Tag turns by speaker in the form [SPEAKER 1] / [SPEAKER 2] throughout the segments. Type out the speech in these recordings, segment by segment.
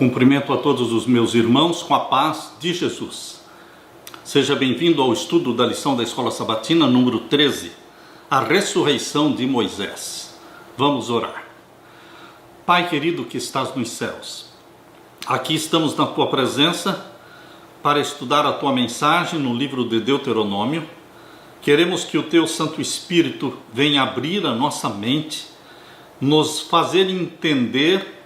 [SPEAKER 1] Cumprimento a todos os meus irmãos com a paz de Jesus. Seja bem-vindo ao estudo da lição da Escola Sabatina número 13, a ressurreição de Moisés. Vamos orar. Pai querido que estás nos céus, aqui estamos na tua presença para estudar a tua mensagem no livro de Deuteronômio. Queremos que o teu Santo Espírito venha abrir a nossa mente, nos fazer entender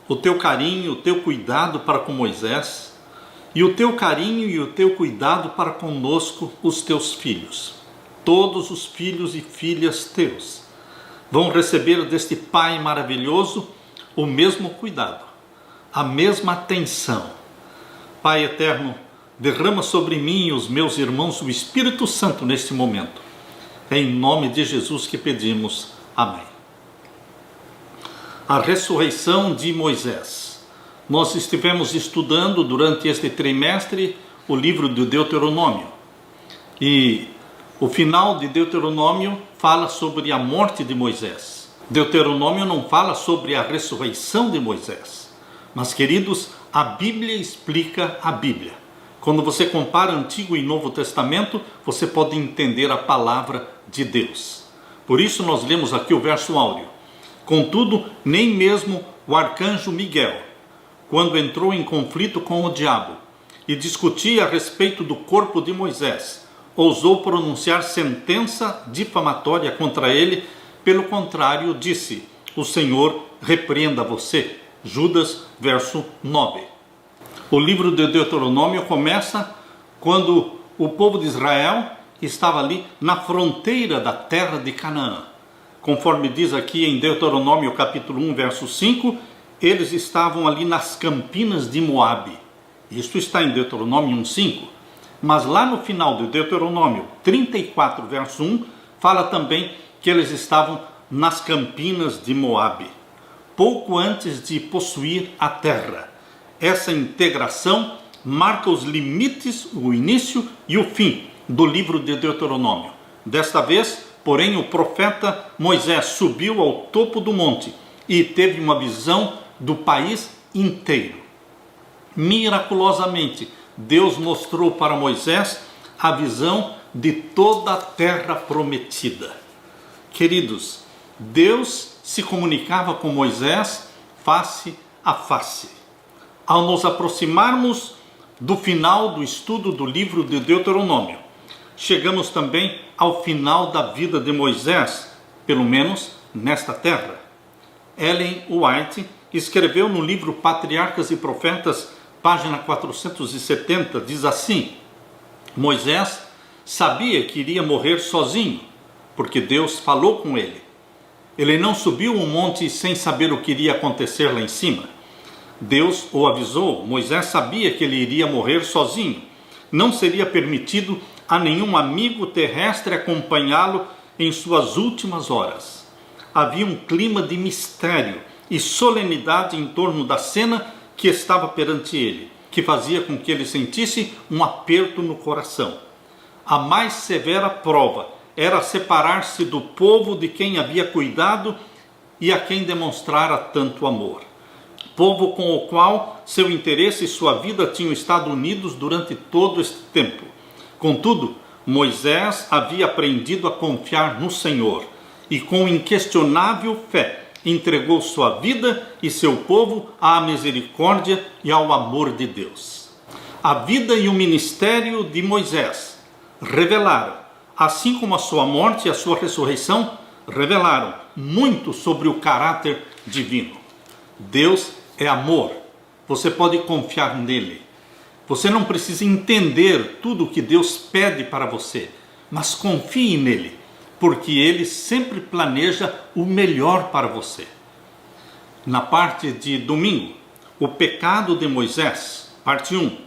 [SPEAKER 1] o teu carinho, o teu cuidado para com Moisés, e o teu carinho e o teu cuidado para conosco, os teus filhos. Todos os filhos e filhas teus vão receber deste Pai maravilhoso o mesmo cuidado, a mesma atenção. Pai eterno, derrama sobre mim e os meus irmãos o Espírito Santo neste momento. É em nome de Jesus que pedimos. Amém. A ressurreição de Moisés. Nós estivemos estudando durante este trimestre o livro de Deuteronômio. E o final de Deuteronômio fala sobre a morte de Moisés. Deuteronômio não fala sobre a ressurreição de Moisés. Mas, queridos, a Bíblia explica a Bíblia. Quando você compara Antigo e Novo Testamento, você pode entender a palavra de Deus. Por isso nós lemos aqui o verso áureo. Contudo, nem mesmo o arcanjo Miguel, quando entrou em conflito com o diabo e discutia a respeito do corpo de Moisés, ousou pronunciar sentença difamatória contra ele. Pelo contrário, disse: o Senhor repreenda você. Judas, verso 9. O livro de Deuteronômio começa quando o povo de Israel estava ali na fronteira da terra de Canaã. Conforme diz aqui em Deuteronômio capítulo 1, verso 5, eles estavam ali nas campinas de Moabe. Isso está em Deuteronômio 1:5. Mas lá no final de Deuteronômio 34, verso 1, fala também que eles estavam nas campinas de Moabe, pouco antes de possuir a terra. Essa integração marca os limites, o início e o fim do livro de Deuteronômio. Desta vez, porém, o profeta Moisés subiu ao topo do monte e teve uma visão do país inteiro. Miraculosamente, Deus mostrou para Moisés a visão de toda a terra prometida. Queridos, Deus se comunicava com Moisés face a face. Ao nos aproximarmos do final do estudo do livro de Deuteronômio, chegamos também ao final da vida de Moisés, pelo menos nesta terra. Ellen White escreveu no livro Patriarcas e Profetas, página 470, diz assim: Moisés sabia que iria morrer sozinho, porque Deus falou com ele. Ele não subiu um monte sem saber o que iria acontecer lá em cima. Deus o avisou. Moisés sabia que ele iria morrer sozinho. Não seria permitido a nenhum amigo terrestre acompanhá-lo em suas últimas horas. Havia um clima de mistério e solenidade em torno da cena que estava perante ele, que fazia com que ele sentisse um aperto no coração. A mais severa prova era separar-se do povo de quem havia cuidado e a quem demonstrara tanto amor. Povo com o qual seu interesse e sua vida tinham estado unidos durante todo este tempo. Contudo, Moisés havia aprendido a confiar no Senhor e com inquestionável fé entregou sua vida e seu povo à misericórdia e ao amor de Deus. A vida e o ministério de Moisés revelaram, assim como a sua morte e a sua ressurreição, revelaram muito sobre o caráter divino. Deus é amor. Você pode confiar nele. Você não precisa entender tudo o que Deus pede para você, mas confie nele, porque ele sempre planeja o melhor para você. Na parte de domingo, o pecado de Moisés, parte 1.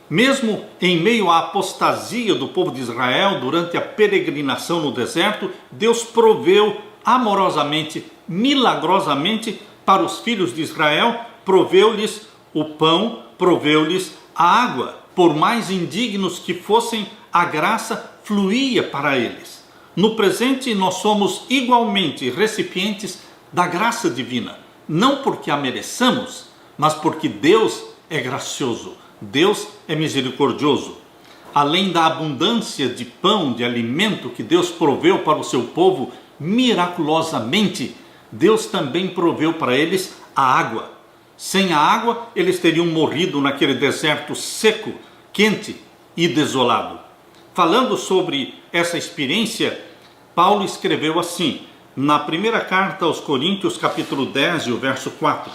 [SPEAKER 1] Mesmo em meio à apostasia do povo de Israel durante a peregrinação no deserto, Deus proveu amorosamente, milagrosamente para os filhos de Israel, proveu-lhes o pão, proveu-lhes a água. Por mais indignos que fossem, a graça fluía para eles. No presente, nós somos igualmente recipientes da graça divina, não porque a mereçamos, mas porque Deus é gracioso, Deus é misericordioso. Além da abundância de pão, de alimento que Deus proveu para o seu povo, miraculosamente, Deus também proveu para eles a água. Sem a água, eles teriam morrido naquele deserto seco, quente e desolado. Falando sobre essa experiência, Paulo escreveu assim, na primeira carta aos Coríntios, capítulo 10 e o verso 4.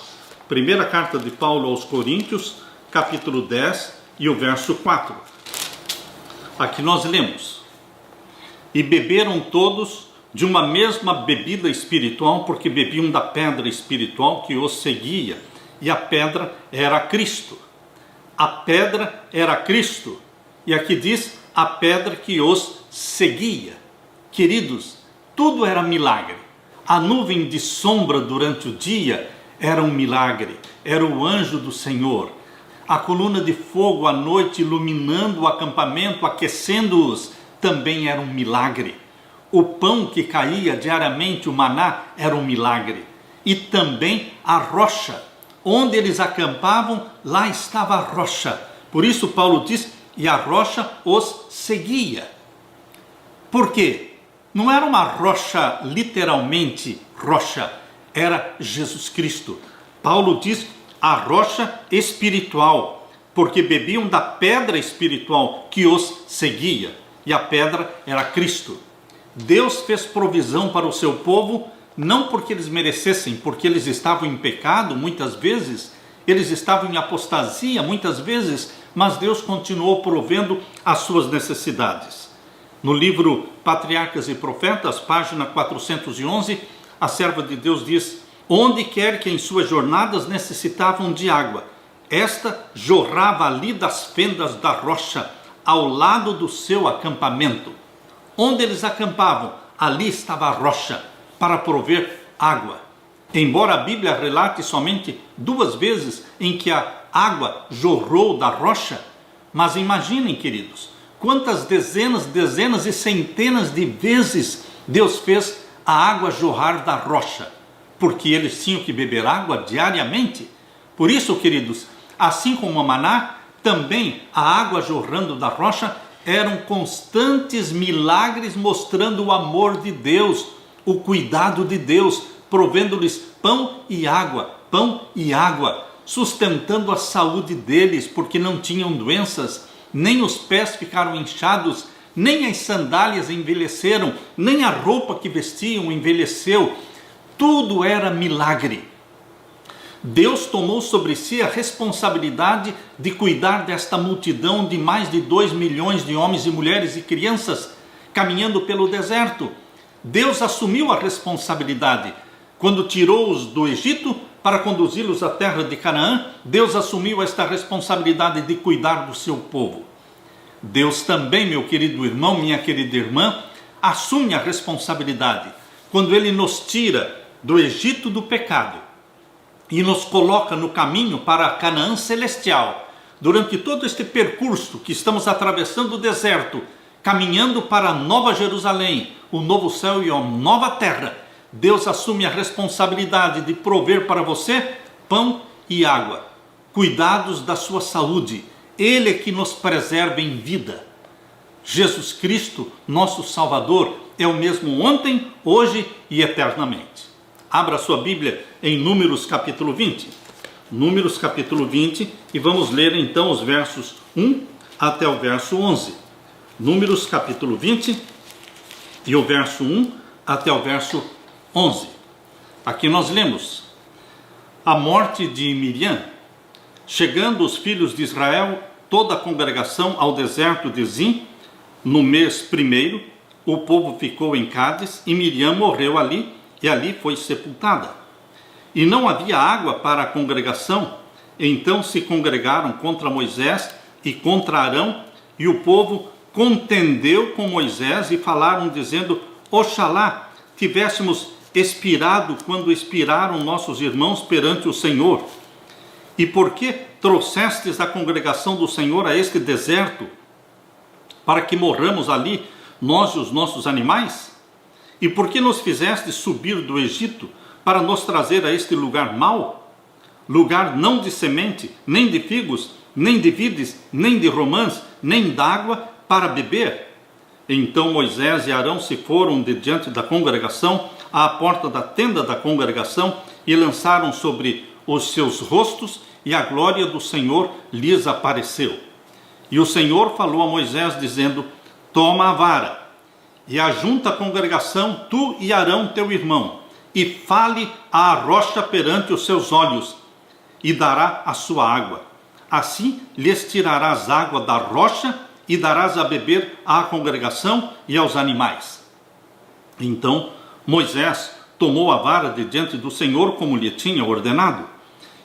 [SPEAKER 1] Primeira carta de Paulo aos Coríntios, capítulo 10 e o verso 4. Aqui nós lemos: e beberam todos de uma mesma bebida espiritual, porque bebiam da pedra espiritual que os seguia, e a pedra era Cristo. A pedra era Cristo, e aqui diz a pedra que os seguia. Queridos, tudo era milagre. A nuvem de sombra durante o dia era um milagre, era o anjo do Senhor. A coluna de fogo à noite iluminando o acampamento, aquecendo-os, também era um milagre. O pão que caía diariamente, o maná, era um milagre. E também a rocha. Onde eles acampavam, lá estava a rocha. Por isso Paulo diz, e a rocha os seguia. Por quê? Não era uma rocha literalmente rocha, era Jesus Cristo. Paulo diz a rocha espiritual, porque bebiam da pedra espiritual que os seguia, e a pedra era Cristo. Deus fez provisão para o seu povo, não porque eles merecessem, porque eles estavam em pecado muitas vezes, eles estavam em apostasia muitas vezes, mas Deus continuou provendo as suas necessidades. No livro Patriarcas e Profetas, página 411, a serva de Deus diz: onde quer que em suas jornadas necessitavam de água, esta jorrava ali das fendas da rocha, ao lado do seu acampamento. Onde eles acampavam, ali estava a rocha, para prover água. Embora a Bíblia relate somente 2 vezes em que a água jorrou da rocha, mas imaginem, queridos, quantas dezenas e centenas de vezes Deus fez a água jorrar da rocha, porque eles tinham que beber água diariamente. Por isso, queridos, assim como o maná, também a água jorrando da rocha eram constantes milagres mostrando o amor de Deus, o cuidado de Deus, provendo-lhes pão e água, sustentando a saúde deles, porque não tinham doenças, nem os pés ficaram inchados, nem as sandálias envelheceram, nem a roupa que vestiam envelheceu. Tudo era milagre. Deus tomou sobre si a responsabilidade de cuidar desta multidão de mais de 2 milhões de homens e mulheres e crianças caminhando pelo deserto. Deus assumiu a responsabilidade. Quando tirou-os do Egito para conduzi-los à terra de Canaã, Deus assumiu esta responsabilidade de cuidar do seu povo. Deus também, meu querido irmão, minha querida irmã, assume a responsabilidade quando Ele nos tira do Egito do pecado e nos coloca no caminho para a Canaã celestial. Durante todo este percurso que estamos atravessando o deserto, caminhando para a Nova Jerusalém, o novo céu e a nova terra, Deus assume a responsabilidade de prover para você pão e água, cuidados da sua saúde. Ele é que nos preserva em vida. Jesus Cristo, nosso Salvador, é o mesmo ontem, hoje e eternamente. Abra sua Bíblia em Números capítulo 20. Números capítulo 20, e vamos ler então os versos 1 até o verso 11. Números capítulo 20 e o verso 1 até o verso 11. Aqui nós lemos: a morte de Miriam. Chegando os filhos de Israel, toda a congregação, ao deserto de Zim, no mês primeiro, o povo ficou em Cádiz, e Miriam morreu ali, e ali foi sepultada. E não havia água para a congregação, então se congregaram contra Moisés e contra Arão, e o povo contendeu com Moisés, e falaram dizendo: oxalá tivéssemos expirado quando expiraram nossos irmãos perante o Senhor. E por que trouxestes a congregação do Senhor a este deserto, para que morramos ali, nós e os nossos animais? E por que nos fizeste subir do Egito, para nos trazer a este lugar mau? lugar não de semente, nem de figos, nem de vides, nem de romãs, nem d'água para beber? Então Moisés e Arão se foram de diante da congregação à porta da tenda da congregação e lançaram sobre os seus rostos, e a glória do Senhor lhes apareceu. E o Senhor falou a Moisés dizendo: toma a vara e ajunta a congregação, tu e Arão teu irmão, e fale à rocha perante os seus olhos, e dará a sua água. Assim lhes tirarás água da rocha e darás a beber à congregação e aos animais. Então Moisés tomou a vara de diante do Senhor como lhe tinha ordenado.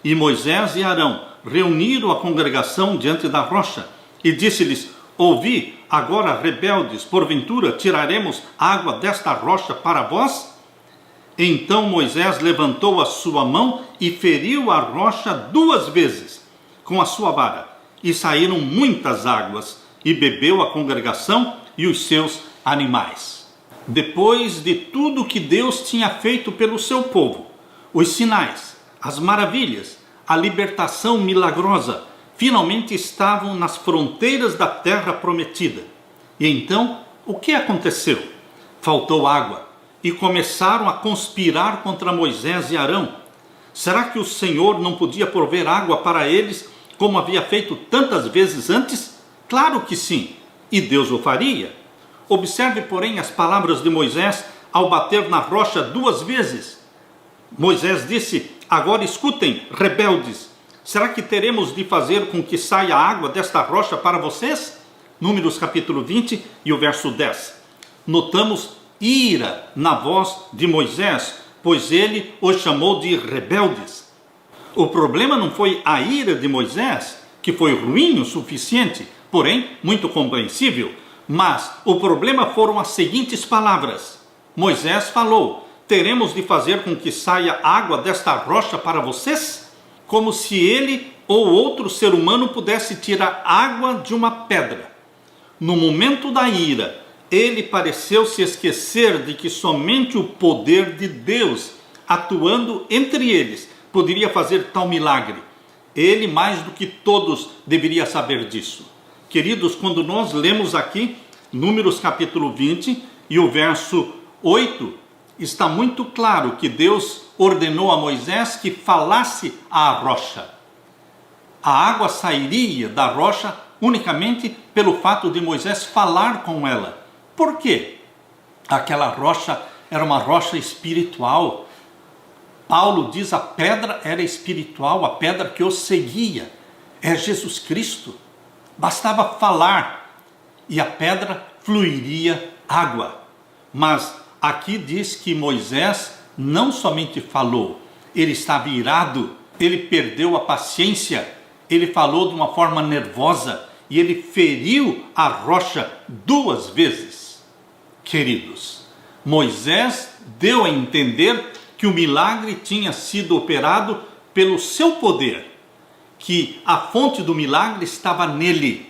[SPEAKER 1] E Moisés e Arão reuniram a congregação diante da rocha e disse-lhes: ouvi, agora, rebeldes, porventura tiraremos água desta rocha para vós? Então Moisés levantou a sua mão e feriu a rocha 2 vezes com a sua vara, e saíram muitas águas, e bebeu a congregação e os seus animais. Depois de tudo que Deus tinha feito pelo seu povo, os sinais, as maravilhas, a libertação milagrosa, finalmente estavam nas fronteiras da terra prometida. E então, o que aconteceu? Faltou água, e começaram a conspirar contra Moisés e Arão. Será que o Senhor não podia prover água para eles, como havia feito tantas vezes antes? Claro que sim, e Deus o faria. Observe, porém, as palavras de Moisés ao bater na rocha 2 vezes. Moisés disse: agora escutem, rebeldes, será que teremos de fazer com que saia água desta rocha para vocês? Números capítulo 20 e o verso 10. Notamos ira na voz de Moisés, pois ele os chamou de rebeldes. O problema não foi a ira de Moisés, que foi ruim o suficiente, porém muito compreensível, mas o problema foram as seguintes palavras. Moisés falou: teremos de fazer com que saia água desta rocha para vocês? Como se ele ou outro ser humano pudesse tirar água de uma pedra. No momento da ira, ele pareceu se esquecer de que somente o poder de Deus, atuando entre eles, poderia fazer tal milagre. Ele, mais do que todos, deveria saber disso. Queridos, quando nós lemos aqui Números capítulo 20 e o verso 8, está muito claro que Deus ordenou a Moisés que falasse à rocha. A água sairia da rocha unicamente pelo fato de Moisés falar com ela. Por quê? Aquela rocha era uma rocha espiritual. Paulo diz: a pedra era espiritual, a pedra que o seguia é Jesus Cristo. Bastava falar e a pedra fluiria água. Mas aqui diz que Moisés não somente falou, ele estava irado, ele perdeu a paciência, ele falou de uma forma nervosa e ele feriu a rocha 2 vezes. Queridos, Moisés deu a entender que o milagre tinha sido operado pelo seu poder, que a fonte do milagre estava nele.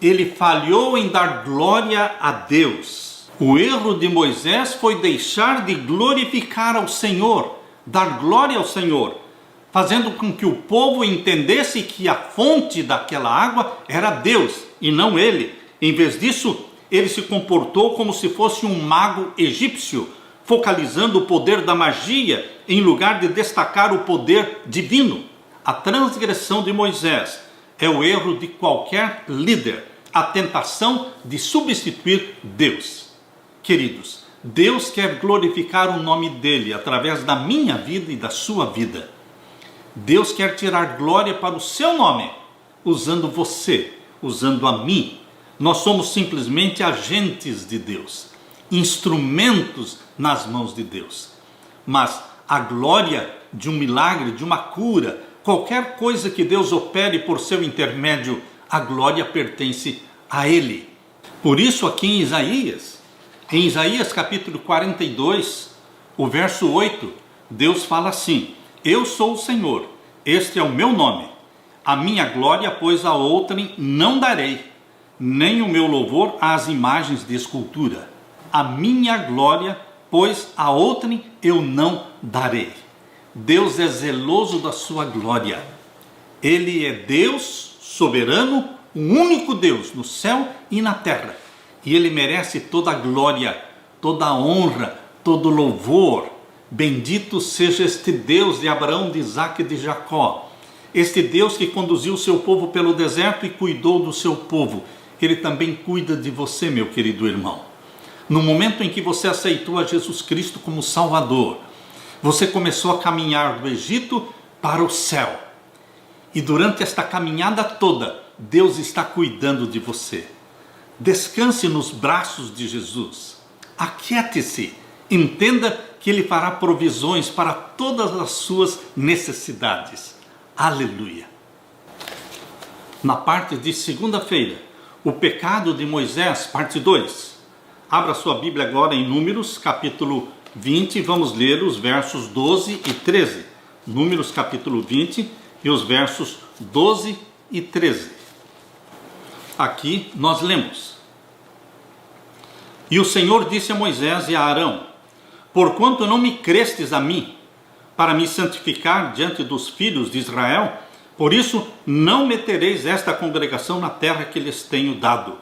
[SPEAKER 1] Ele falhou em dar glória a Deus. O erro de Moisés foi deixar de glorificar ao Senhor, dar glória ao Senhor, fazendo com que o povo entendesse que a fonte daquela água era Deus e não ele. Em vez disso, ele se comportou como se fosse um mago egípcio, focalizando o poder da magia em lugar de destacar o poder divino. A transgressão de Moisés é o erro de qualquer líder, a tentação de substituir Deus. Queridos, Deus quer glorificar o nome dele através da minha vida e da sua vida. Deus quer tirar glória para o seu nome, usando você, usando a mim. Nós somos simplesmente agentes de Deus, instrumentos nas mãos de Deus. Mas a glória de um milagre, de uma cura, qualquer coisa que Deus opere por seu intermédio, a glória pertence a Ele. Por isso aqui em Isaías capítulo 42, o verso 8, Deus fala assim: eu sou o Senhor, este é o meu nome, a minha glória, pois a outrem não darei, nem o meu louvor às imagens de escultura. A minha glória, pois a outrem eu não darei. Deus é zeloso da sua glória. Ele é Deus soberano, o único Deus no céu e na terra. E Ele merece toda a glória, toda a honra, todo o louvor. Bendito seja este Deus de Abraão, de Isaque e de Jacó. Este Deus que conduziu o seu povo pelo deserto e cuidou do seu povo. Ele também cuida de você, meu querido irmão. No momento em que você aceitou a Jesus Cristo como Salvador, você começou a caminhar do Egito para o céu. E durante esta caminhada toda, Deus está cuidando de você. Descanse nos braços de Jesus. Aquiete-se. Entenda que Ele fará provisões para todas as suas necessidades. Aleluia. Na parte de segunda-feira, o pecado de Moisés, parte 2. Abra sua Bíblia agora em Números, capítulo 20, vamos ler os versos 12 e 13. Números, capítulo 20, e os versos 12 e 13. Aqui nós lemos: E o Senhor disse a Moisés e a Arão: Porquanto não me crestes a mim, para me santificar diante dos filhos de Israel, por isso não metereis esta congregação na terra que lhes tenho dado.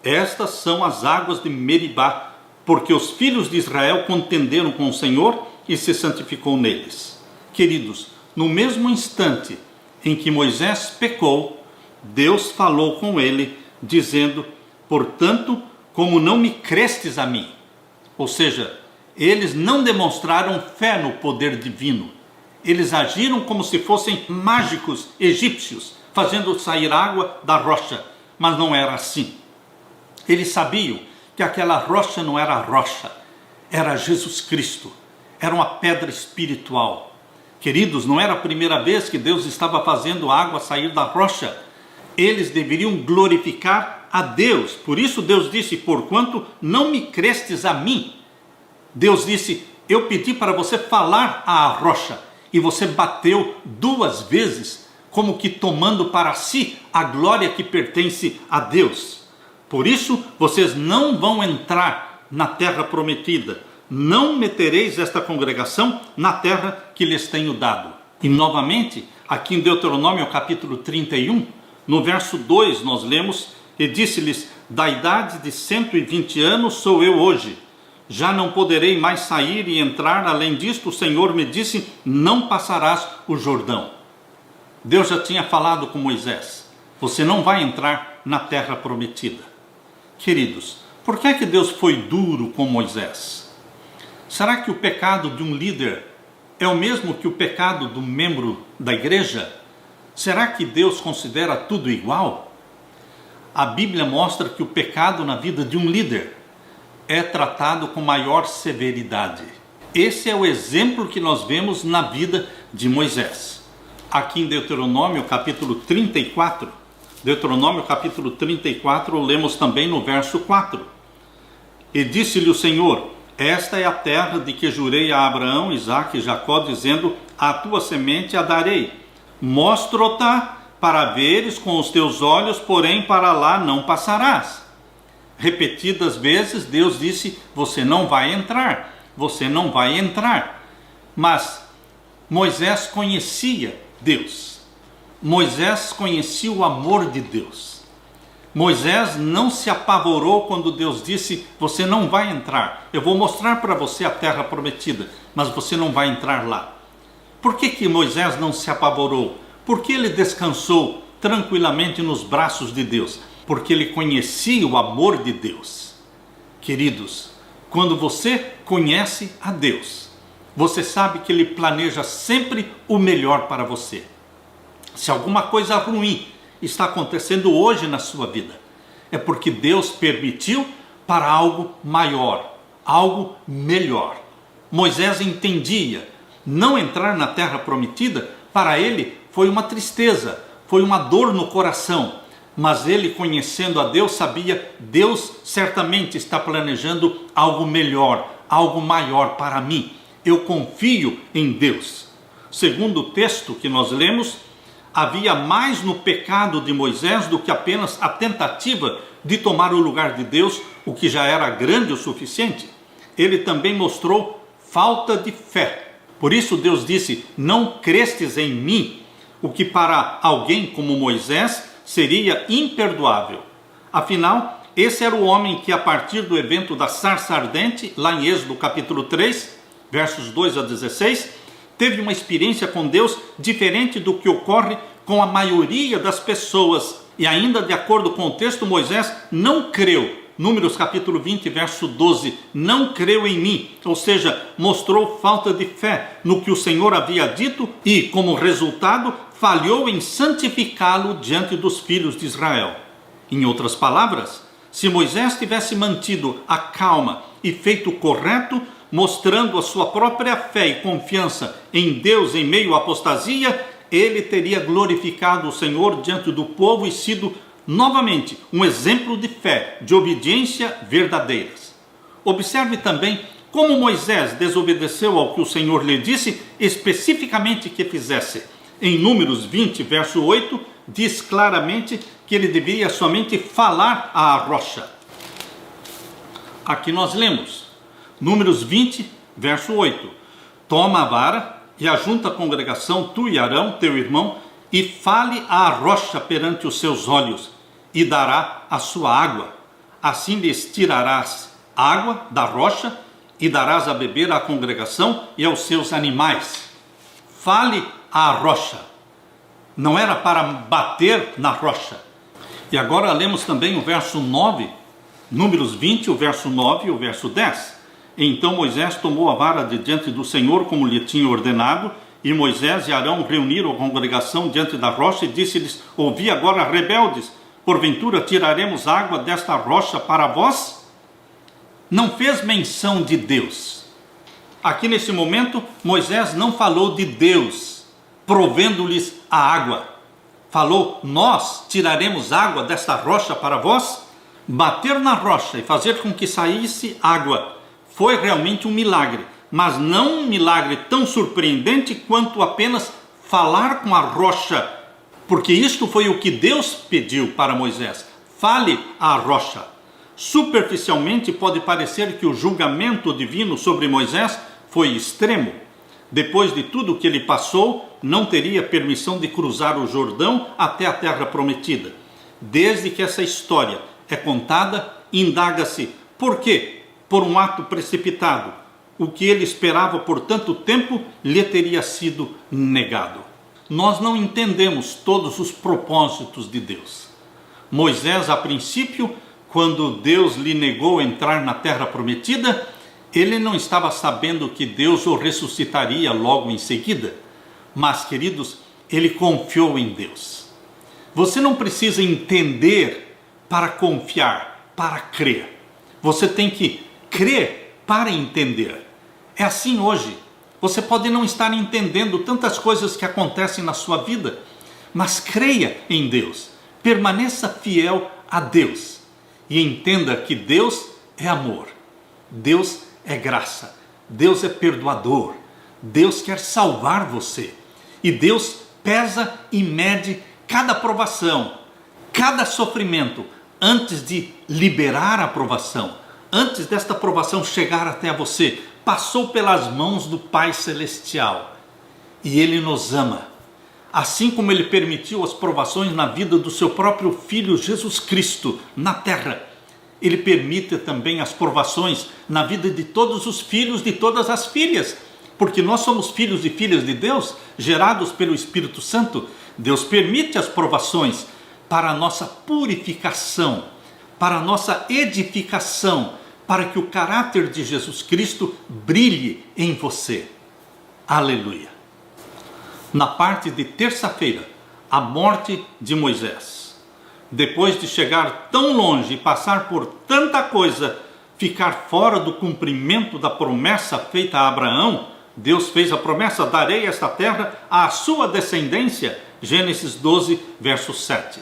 [SPEAKER 1] Estas são as águas de Meribá, porque os filhos de Israel contenderam com o Senhor e se santificou neles. Queridos, no mesmo instante em que Moisés pecou, Deus falou com ele, dizendo: Portanto, como não me crestes a mim, ou seja, eles não demonstraram fé no poder divino. Eles agiram como se fossem mágicos egípcios, fazendo sair água da rocha, mas não era assim. Eles sabiam que aquela rocha não era rocha, era Jesus Cristo, era uma pedra espiritual. Queridos, não era a primeira vez que Deus estava fazendo a água sair da rocha. Eles deveriam glorificar a Deus. Por isso Deus disse: Porquanto não me crestes a mim. Deus disse: eu pedi para você falar à rocha, e você bateu 2 vezes, como que tomando para si a glória que pertence a Deus. Por isso vocês não vão entrar na terra prometida, não metereis esta congregação na terra que lhes tenho dado. E novamente, aqui em Deuteronômio capítulo 31, no verso 2 nós lemos: E disse-lhes: Da idade de 120 anos sou eu hoje, já não poderei mais sair e entrar, além disto o Senhor me disse: Não passarás o Jordão. Deus já tinha falado com Moisés: você não vai entrar na terra prometida. Queridos, por que é que Deus foi duro com Moisés? Será que o pecado de um líder é o mesmo que o pecado do membro da igreja? Será que Deus considera tudo igual? A Bíblia mostra que o pecado na vida de um líder é tratado com maior severidade. Esse é o exemplo que nós vemos na vida de Moisés. Aqui em Deuteronômio capítulo 34, lemos também no verso 4. E disse-lhe o Senhor: Esta é a terra de que jurei a Abraão, Isaque e Jacó, dizendo: A tua semente a darei. Mostro-te para veres com os teus olhos, porém para lá não passarás. Repetidas vezes Deus disse: você não vai entrar, você não vai entrar. Mas Moisés conhecia Deus. Moisés conhecia o amor de Deus. Moisés não se apavorou quando Deus disse: você não vai entrar. Eu vou mostrar para você a terra prometida, mas você não vai entrar lá. Por que Moisés não se apavorou? Porque ele descansou tranquilamente nos braços de Deus. Porque ele conhecia o amor de Deus. Queridos, quando você conhece a Deus, você sabe que Ele planeja sempre o melhor para você. Se alguma coisa ruim está acontecendo hoje na sua vida, é porque Deus permitiu para algo maior, algo melhor. Moisés entendia, não entrar na terra prometida, para ele foi uma tristeza, foi uma dor no coração. Mas ele, conhecendo a Deus, sabia: Deus certamente está planejando algo melhor, algo maior para mim. Eu confio em Deus. Segundo o texto que nós lemos, havia mais no pecado de Moisés do que apenas a tentativa de tomar o lugar de Deus, o que já era grande o suficiente. Ele também mostrou falta de fé. Por isso Deus disse: não crestes em mim, o que para alguém como Moisés seria imperdoável. Afinal, esse era o homem que, a partir do evento da sarça ardente, lá em Êxodo capítulo 3, versos 2 a 16, teve uma experiência com Deus diferente do que ocorre com a maioria das pessoas. E ainda de acordo com o texto, Moisés não creu. Números capítulo 20, verso 12, não creu em mim, ou seja, mostrou falta de fé no que o Senhor havia dito e, como resultado, falhou em santificá-lo diante dos filhos de Israel. Em outras palavras, se Moisés tivesse mantido a calma e feito o correto, mostrando a sua própria fé e confiança em Deus em meio à apostasia, ele teria glorificado o Senhor diante do povo e sido novamente um exemplo de fé, de obediência verdadeiras. Observe também como Moisés desobedeceu ao que o Senhor lhe disse especificamente que fizesse. Em Números 20, verso 8, diz claramente que ele deveria somente falar à rocha. Aqui nós lemos, Números 20, verso 8. Toma a vara e ajunta a congregação, tu e Arão, teu irmão, e fale à rocha perante os seus olhos, e dará a sua água. Assim lhes tirarás água da rocha, e darás a beber à congregação e aos seus animais. Fale à rocha. Não era para bater na rocha. E agora lemos também o verso 9, Números 20, o verso 9 e o verso 10. Então Moisés tomou a vara de diante do Senhor, como lhe tinha ordenado, e Moisés e Arão reuniram a congregação diante da rocha e disse-lhes: ouvi agora, rebeldes, porventura tiraremos água desta rocha para vós? Não fez menção de Deus. Aqui nesse momento, Moisés não falou de Deus provendo-lhes a água. Falou: nós tiraremos água desta rocha para vós? Bater na rocha e fazer com que saísse água foi realmente um milagre, mas não um milagre tão surpreendente quanto apenas falar com a rocha, porque isto foi o que Deus pediu para Moisés: fale à rocha. Superficialmente pode parecer que o julgamento divino sobre Moisés foi extremo. Depois de tudo o que ele passou, não teria permissão de cruzar o Jordão até a terra prometida. Desde que essa história é contada, indaga-se por quê? Por um ato precipitado, o que ele esperava por tanto tempo lhe teria sido negado. Nós não entendemos todos os propósitos de Deus. Moisés, a princípio, quando Deus lhe negou entrar na terra prometida, ele não estava sabendo que Deus o ressuscitaria logo em seguida. Mas, queridos, ele confiou em Deus. Você não precisa entender para confiar, para crer. Você tem que crer para entender. É assim hoje. Você pode não estar entendendo tantas coisas que acontecem na sua vida, mas creia em Deus. Permaneça fiel a Deus. E entenda que Deus é amor. Deus é graça. Deus é perdoador. Deus quer salvar você. E Deus pesa e mede cada provação, cada sofrimento, antes de liberar a provação. Antes desta provação chegar até você, passou pelas mãos do Pai Celestial. E Ele nos ama. Assim como Ele permitiu as provações na vida do seu próprio Filho Jesus Cristo na terra, Ele permite também as provações na vida de todos os filhos, de todas as filhas. Porque nós somos filhos e filhas de Deus, gerados pelo Espírito Santo. Deus permite as provações para a nossa purificação, para a nossa edificação, para que o caráter de Jesus Cristo brilhe em você. Aleluia. Na parte de terça-feira, a morte de Moisés. Depois de chegar tão longe e passar por tanta coisa, ficar fora do cumprimento da promessa feita a Abraão, Deus fez a promessa: darei esta terra à sua descendência. Gênesis 12, verso 7.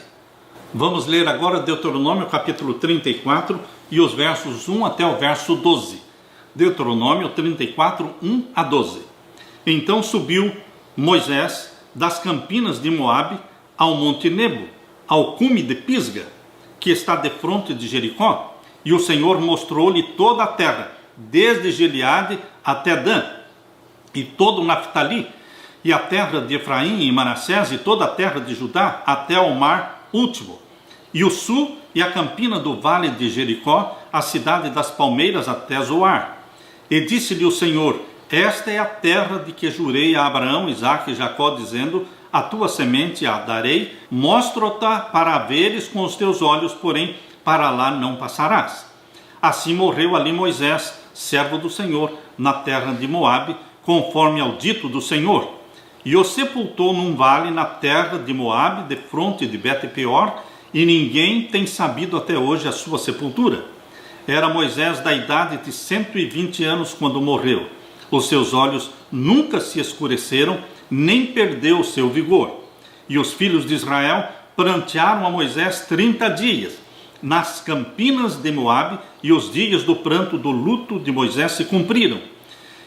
[SPEAKER 1] Vamos ler agora Deuteronômio capítulo 34 e os versos 1 até o verso 12. Deuteronômio 34, 1 a 12. Então subiu Moisés das campinas de Moabe ao monte Nebo, ao cume de Pisga, que está defronte de Jericó, e o Senhor mostrou-lhe toda a terra, desde Gileade até Dan, e todo o Naftali, e a terra de Efraim e Manassés, e toda a terra de Judá, até ao mar último, e o sul e a campina do vale de Jericó, a cidade das palmeiras até Zoar. E disse-lhe o Senhor: esta é a terra de que jurei a Abraão, Isaque e Jacó, dizendo: a tua semente a darei, mostro-ta para a veres com os teus olhos, porém para lá não passarás. Assim morreu ali Moisés, servo do Senhor, na terra de Moabe, conforme ao dito do Senhor. E o sepultou num vale na terra de Moabe, defronte de Bet-peor, e ninguém tem sabido até hoje a sua sepultura. Era Moisés da idade de 120 anos quando morreu. Os seus olhos nunca se escureceram, nem perdeu o seu vigor. E os filhos de Israel prantearam a Moisés 30 dias, nas campinas de Moabe, e os dias do pranto do luto de Moisés se cumpriram.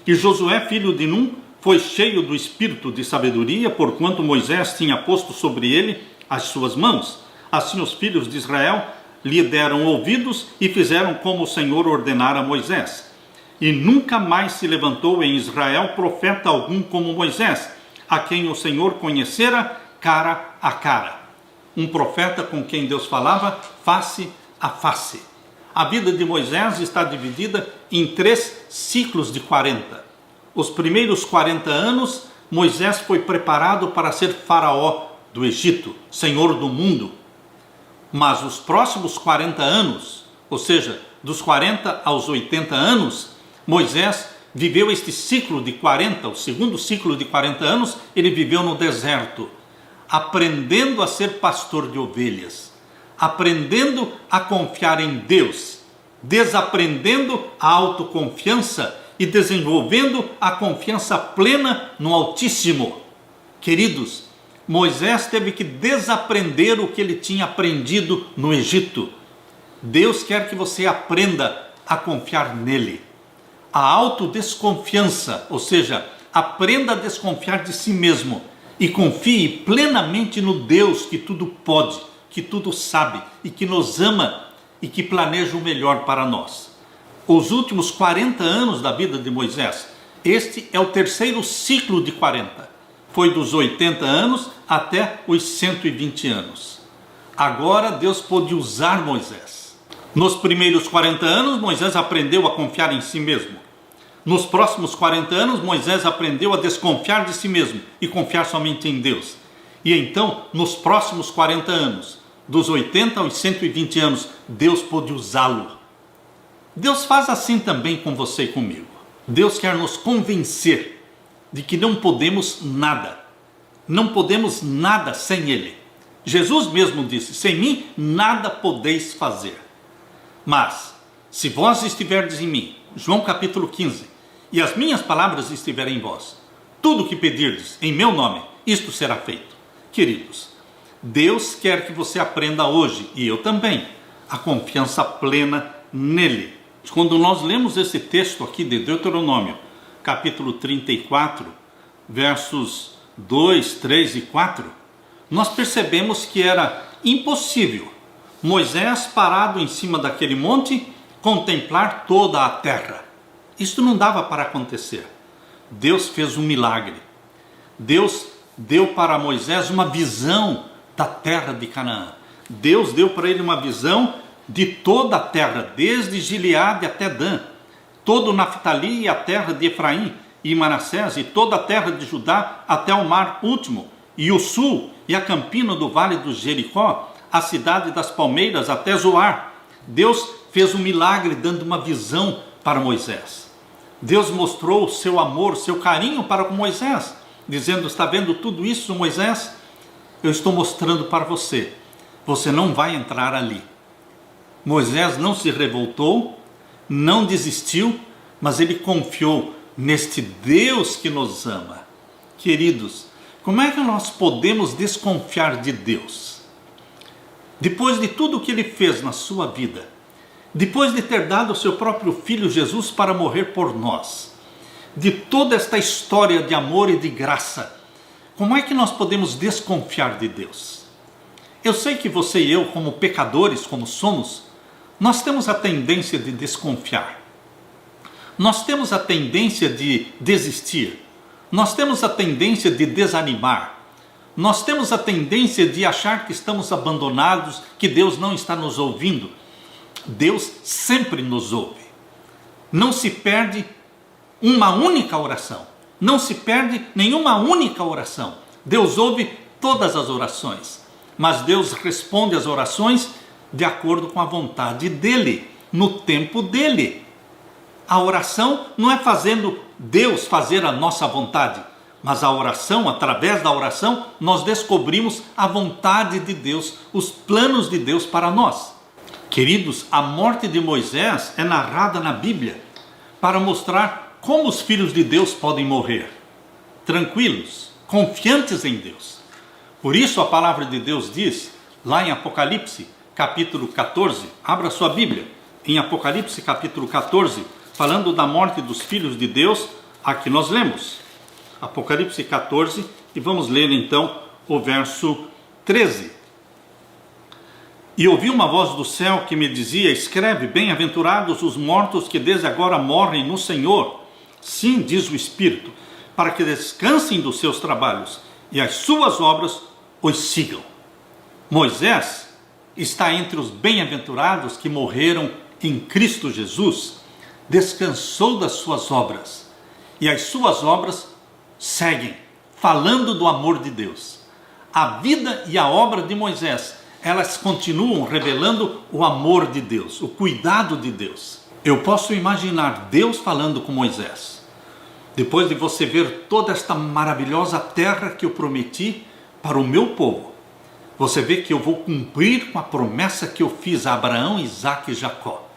[SPEAKER 1] E Josué, filho de Num, foi cheio do espírito de sabedoria, porquanto Moisés tinha posto sobre ele as suas mãos. Assim os filhos de Israel lhe deram ouvidos e fizeram como o Senhor ordenara a Moisés. E nunca mais se levantou em Israel profeta algum como Moisés, a quem o Senhor conhecera cara a cara. Um profeta com quem Deus falava face a face. A vida de Moisés está dividida em 3 ciclos de 40. Os primeiros 40 anos, Moisés foi preparado para ser faraó do Egito, senhor do mundo. Mas os próximos 40 anos, ou seja, dos 40 aos 80 anos, Moisés viveu este ciclo de 40, o segundo ciclo de 40 anos, ele viveu no deserto, aprendendo a ser pastor de ovelhas, aprendendo a confiar em Deus, desaprendendo a autoconfiança e desenvolvendo a confiança plena no Altíssimo. Queridos, Moisés teve que desaprender o que ele tinha aprendido no Egito. Deus quer que você aprenda a confiar nele. A autodesconfiança, ou seja, aprenda a desconfiar de si mesmo e confie plenamente no Deus que tudo pode, que tudo sabe e que nos ama e que planeja o melhor para nós. Os últimos 40 anos da vida de Moisés, este é o terceiro ciclo de 40. Foi dos 80 anos até os 120 anos. Agora Deus pôde usar Moisés. Nos primeiros 40 anos, Moisés aprendeu a confiar em si mesmo. Nos próximos 40 anos, Moisés aprendeu a desconfiar de si mesmo e confiar somente em Deus. E então, nos próximos 40 anos, dos 80 aos 120 anos, Deus pôde usá-lo. Deus faz assim também com você e comigo. Deus quer nos convencer de que não podemos nada. Não podemos nada sem Ele. Jesus mesmo disse: sem mim nada podeis fazer. Mas, se vós estiverdes em mim, João capítulo 15, e as minhas palavras estiverem em vós, tudo o que pedirdes em meu nome, isto será feito. Queridos, Deus quer que você aprenda hoje, e eu também, a confiança plena nele. Quando nós lemos esse texto aqui de Deuteronômio, capítulo 34, versos 2, 3 e 4, nós percebemos que era impossível Moisés, parado em cima daquele monte, contemplar toda a terra. Isto não dava para acontecer. Deus fez um milagre. Deus deu para Moisés uma visão da terra de Canaã. Deus deu para ele uma visão de toda a terra, desde Gileade até Dan, todo o Naftali e a terra de Efraim e Manassés, e toda a terra de Judá até o mar último, e o sul e a campina do vale do Jericó, a cidade das palmeiras até Zoar. Deus fez um milagre dando uma visão para Moisés. Deus mostrou o seu amor, o seu carinho para com Moisés, dizendo: está vendo tudo isso, Moisés? Eu estou mostrando para você. Você não vai entrar ali. Moisés não se revoltou, não desistiu, mas ele confiou neste Deus que nos ama. Queridos, como é que nós podemos desconfiar de Deus? Depois de tudo o que ele fez na sua vida, depois de ter dado o seu próprio filho Jesus para morrer por nós, de toda esta história de amor e de graça, como é que nós podemos desconfiar de Deus? Eu sei que você e eu, como pecadores, como somos, nós temos a tendência de desconfiar. Nós temos a tendência de desistir. Nós temos a tendência de desanimar. Nós temos a tendência de achar que estamos abandonados, que Deus não está nos ouvindo. Deus sempre nos ouve. Não se perde uma única oração. Não se perde nenhuma única oração. Deus ouve todas as orações. Mas Deus responde às orações de acordo com a vontade dEle, no tempo dEle. A oração não é fazendo Deus fazer a nossa vontade, mas a oração, através da oração, nós descobrimos a vontade de Deus, os planos de Deus para nós. Queridos, a morte de Moisés é narrada na Bíblia para mostrar como os filhos de Deus podem morrer, tranquilos, confiantes em Deus. Por isso a palavra de Deus diz, lá em Apocalipse, capítulo 14, abra sua Bíblia, em Apocalipse capítulo 14, falando da morte dos filhos de Deus, aqui nós lemos. Apocalipse 14, e vamos ler então o verso 13. E ouvi uma voz do céu que me dizia, escreve, bem-aventurados os mortos que desde agora morrem no Senhor. Sim, diz o Espírito, para que descansem dos seus trabalhos e as suas obras os sigam. Moisés está entre os bem-aventurados que morreram em Cristo Jesus, descansou das suas obras, e as suas obras seguem, falando do amor de Deus. A vida e a obra de Moisés, elas continuam revelando o amor de Deus, o cuidado de Deus. Eu posso imaginar Deus falando com Moisés, depois de você ver toda esta maravilhosa terra que eu prometi para o meu povo, você vê que eu vou cumprir com a promessa que eu fiz a Abraão, Isaque e Jacó.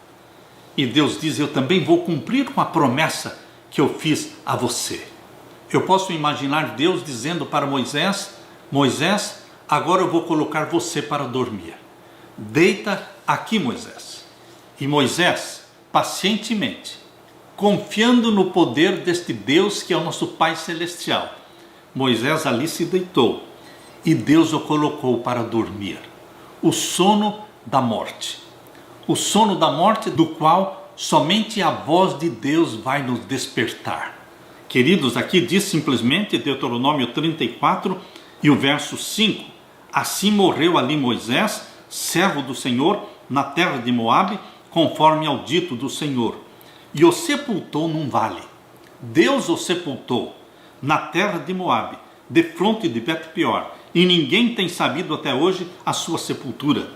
[SPEAKER 1] E Deus diz, eu também vou cumprir com a promessa que eu fiz a você. Eu posso imaginar Deus dizendo para Moisés, Moisés, agora eu vou colocar você para dormir. Deita aqui, Moisés. E Moisés, pacientemente, confiando no poder deste Deus que é o nosso Pai Celestial, Moisés ali se deitou e Deus o colocou para dormir. O sono da morte. O sono da morte do qual somente a voz de Deus vai nos despertar. Queridos, aqui diz simplesmente Deuteronômio 34 e o verso 5. Assim morreu ali Moisés, servo do Senhor, na terra de Moabe, conforme ao dito do Senhor. E o sepultou num vale. Deus o sepultou na terra de Moabe, defronte de Bet-peor. E ninguém tem sabido até hoje a sua sepultura.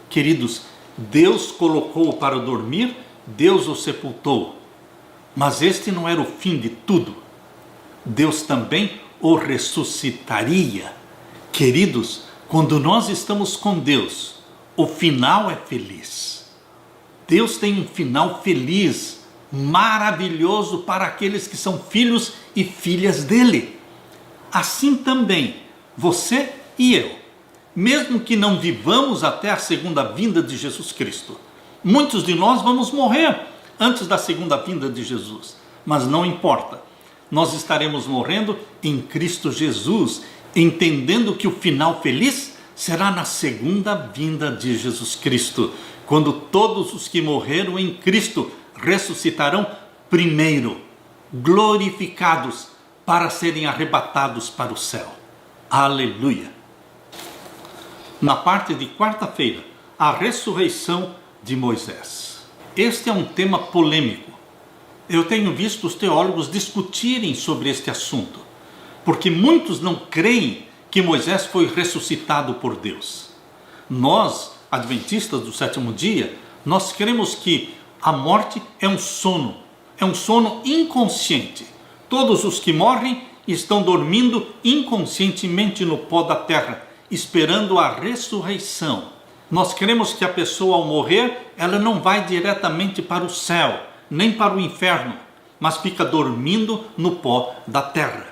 [SPEAKER 1] Queridos, Deus colocou-o para dormir, Deus o sepultou. Mas este não era o fim de tudo. Deus também o ressuscitaria. Queridos, quando nós estamos com Deus, o final é feliz. Deus tem um final feliz, maravilhoso para aqueles que são filhos e filhas dele. Assim também, você e eu, mesmo que não vivamos até a segunda vinda de Jesus Cristo, muitos de nós vamos morrer antes da segunda vinda de Jesus, mas não importa, nós estaremos morrendo em Cristo Jesus, entendendo que o final feliz será na segunda vinda de Jesus Cristo, quando todos os que morreram em Cristo ressuscitarão primeiro, glorificados para serem arrebatados para o céu. Aleluia! Na parte de quarta-feira, a ressurreição de Moisés. Este é um tema polêmico. Eu tenho visto os teólogos discutirem sobre este assunto, porque muitos não creem que Moisés foi ressuscitado por Deus. Nós, adventistas do sétimo dia, nós cremos que a morte é um sono inconsciente. Todos os que morrem estão dormindo inconscientemente no pó da terra, esperando a ressurreição. Nós cremos que a pessoa ao morrer, ela não vai diretamente para o céu, nem para o inferno, mas fica dormindo no pó da terra.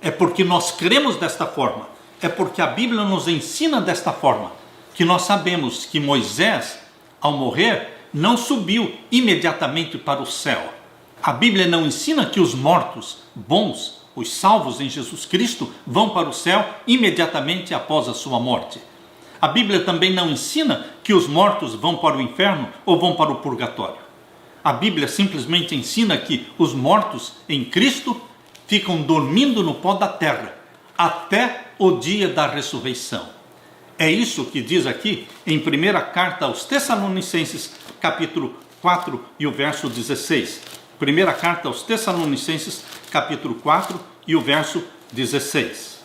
[SPEAKER 1] É porque nós cremos desta forma, é porque a Bíblia nos ensina desta forma, que nós sabemos que Moisés, ao morrer, não subiu imediatamente para o céu. A Bíblia não ensina que os mortos bons, os salvos em Jesus Cristo, vão para o céu imediatamente após a sua morte. A Bíblia também não ensina que os mortos vão para o inferno ou vão para o purgatório. A Bíblia simplesmente ensina que os mortos em Cristo ficam dormindo no pó da terra, até o dia da ressurreição. É isso que diz aqui em primeira carta aos Tessalonicenses, capítulo 4 e o verso 16. Primeira carta aos Tessalonicenses, capítulo 4 e o verso 16.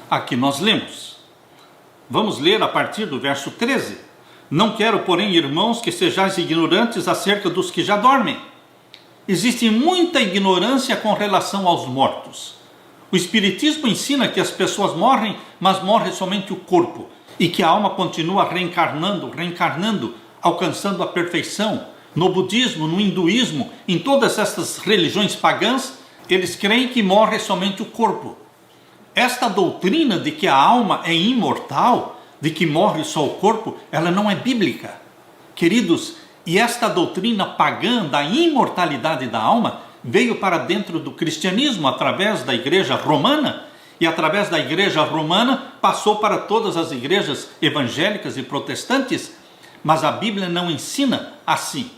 [SPEAKER 1] Aqui nós lemos. Vamos ler a partir do verso 13. Não quero, porém, irmãos, que sejais ignorantes acerca dos que já dormem. Existe muita ignorância com relação aos mortos. O Espiritismo ensina que as pessoas morrem, mas morre somente o corpo, e que a alma continua reencarnando, alcançando a perfeição. No budismo, no hinduísmo, em todas essas religiões pagãs, eles creem que morre somente o corpo. Esta doutrina de que a alma é imortal, de que morre só o corpo, ela não é bíblica. Queridos, e esta doutrina pagã da imortalidade da alma veio para dentro do cristianismo através da igreja romana, e através da igreja romana passou para todas as igrejas evangélicas e protestantes, mas a Bíblia não ensina assim.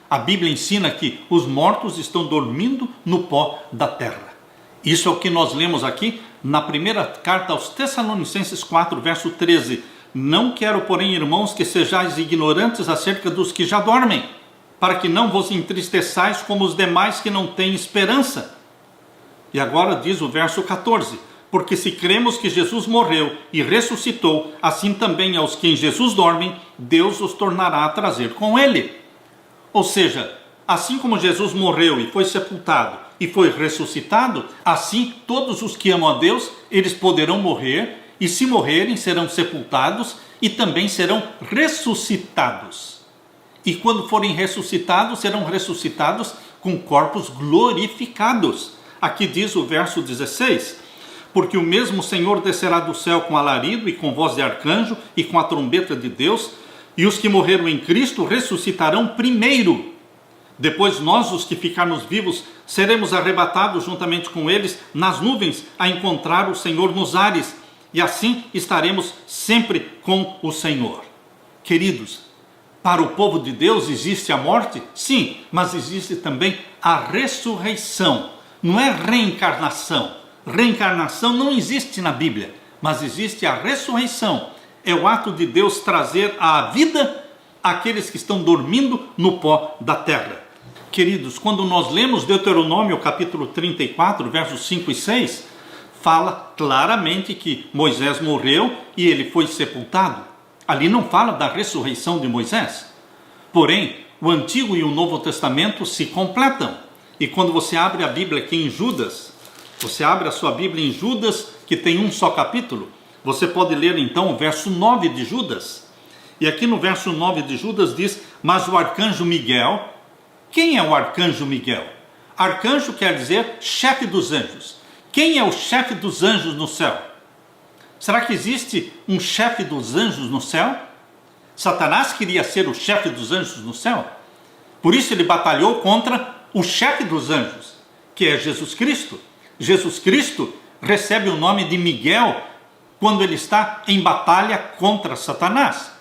[SPEAKER 1] A Bíblia ensina que os mortos estão dormindo no pó da terra. Isso é o que nós lemos aqui na primeira carta aos Tessalonicenses 4, verso 13. Não quero, porém, irmãos, que sejais ignorantes acerca dos que já dormem, para que não vos entristeçais como os demais que não têm esperança. E agora diz o verso 14. Porque se cremos que Jesus morreu e ressuscitou, assim também aos que em Jesus dormem, Deus os tornará a trazer com ele. Ou seja, assim como Jesus morreu e foi sepultado e foi ressuscitado, assim todos os que amam a Deus, eles poderão morrer, e se morrerem serão sepultados e também serão ressuscitados. E quando forem ressuscitados, serão ressuscitados com corpos glorificados. Aqui diz o verso 16, porque o mesmo Senhor descerá do céu com alarido e com voz de arcanjo e com a trombeta de Deus, e os que morreram em Cristo ressuscitarão primeiro. Depois nós, os que ficarmos vivos, seremos arrebatados juntamente com eles nas nuvens a encontrar o Senhor nos ares, e assim estaremos sempre com o Senhor. Queridos, para o povo de Deus existe a morte? Sim, mas existe também a ressurreição. Não é reencarnação. Reencarnação não existe na Bíblia, mas existe a ressurreição. É o ato de Deus trazer à vida aqueles que estão dormindo no pó da terra. Queridos, quando nós lemos Deuteronômio capítulo 34, versos 5 e 6, fala claramente que Moisés morreu e ele foi sepultado. Ali não fala da ressurreição de Moisés. Porém, o Antigo e o Novo Testamento se completam. E quando você abre a Bíblia aqui em Judas, você abre a sua Bíblia em Judas, que tem um só capítulo, você pode ler então o verso 9 de Judas. E aqui no verso 9 de Judas diz, mas o arcanjo Miguel. Quem é o arcanjo Miguel? Arcanjo quer dizer chefe dos anjos. Quem é o chefe dos anjos no céu? Será que existe um chefe dos anjos no céu? Satanás queria ser o chefe dos anjos no céu. Por isso ele batalhou contra o chefe dos anjos, que é Jesus Cristo. Jesus Cristo recebe o nome de Miguel quando ele está em batalha contra Satanás.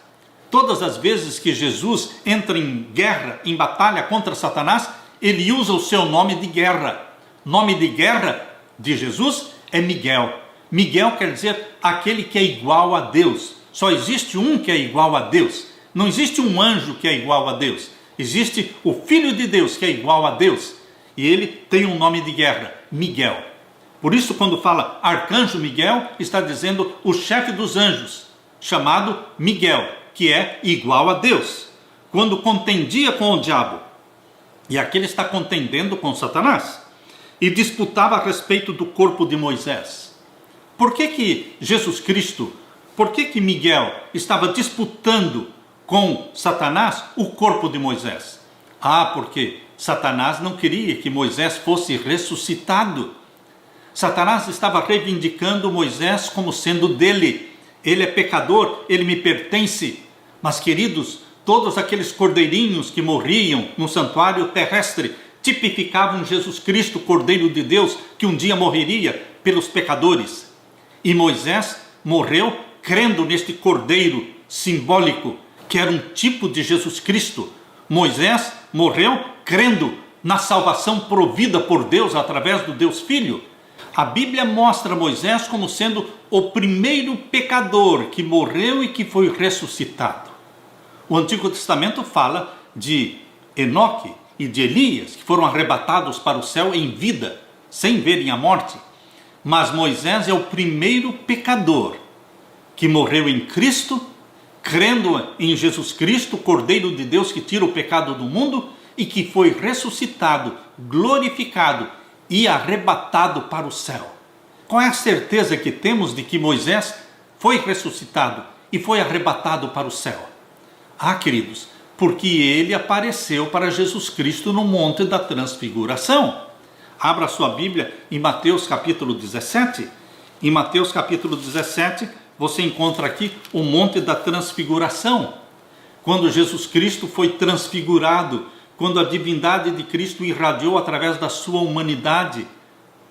[SPEAKER 1] Todas as vezes que Jesus entra em guerra, em batalha contra Satanás, ele usa o seu nome de guerra. Nome de guerra de Jesus é Miguel. Miguel quer dizer aquele que é igual a Deus. Só existe um que é igual a Deus. Não existe um anjo que é igual a Deus. Existe o Filho de Deus que é igual a Deus. E ele tem um nome de guerra, Miguel. Por isso, quando fala arcanjo Miguel, está dizendo o chefe dos anjos, chamado Miguel, que é igual a Deus. Quando contendia com o diabo, e aqui ele está contendendo com Satanás, e disputava a respeito do corpo de Moisés. Por que Jesus Cristo, por que Miguel estava disputando com Satanás o corpo de Moisés? Porque Satanás não queria que Moisés fosse ressuscitado. Satanás estava reivindicando Moisés como sendo dele. Ele é pecador, ele me pertence. Mas, queridos, todos aqueles cordeirinhos que morriam no santuário terrestre tipificavam Jesus Cristo, Cordeiro de Deus, que um dia morreria pelos pecadores. E Moisés morreu crendo neste cordeiro simbólico, que era um tipo de Jesus Cristo. Moisés morreu crendo na salvação provida por Deus através do Deus Filho. A Bíblia mostra Moisés como sendo o primeiro pecador que morreu e que foi ressuscitado. O Antigo Testamento fala de Enoque e de Elias, que foram arrebatados para o céu em vida, sem verem a morte. Mas Moisés é o primeiro pecador que morreu em Cristo, crendo em Jesus Cristo, Cordeiro de Deus que tira o pecado do mundo, e que foi ressuscitado, glorificado e arrebatado para o céu. Qual é a certeza que temos de que Moisés foi ressuscitado e foi arrebatado para o céu? Ah, queridos, porque ele apareceu para Jesus Cristo no Monte da Transfiguração. Abra sua Bíblia em Mateus capítulo 17. Em Mateus capítulo 17, você encontra aqui o Monte da Transfiguração. Quando Jesus Cristo foi transfigurado, quando a divindade de Cristo irradiou através da sua humanidade.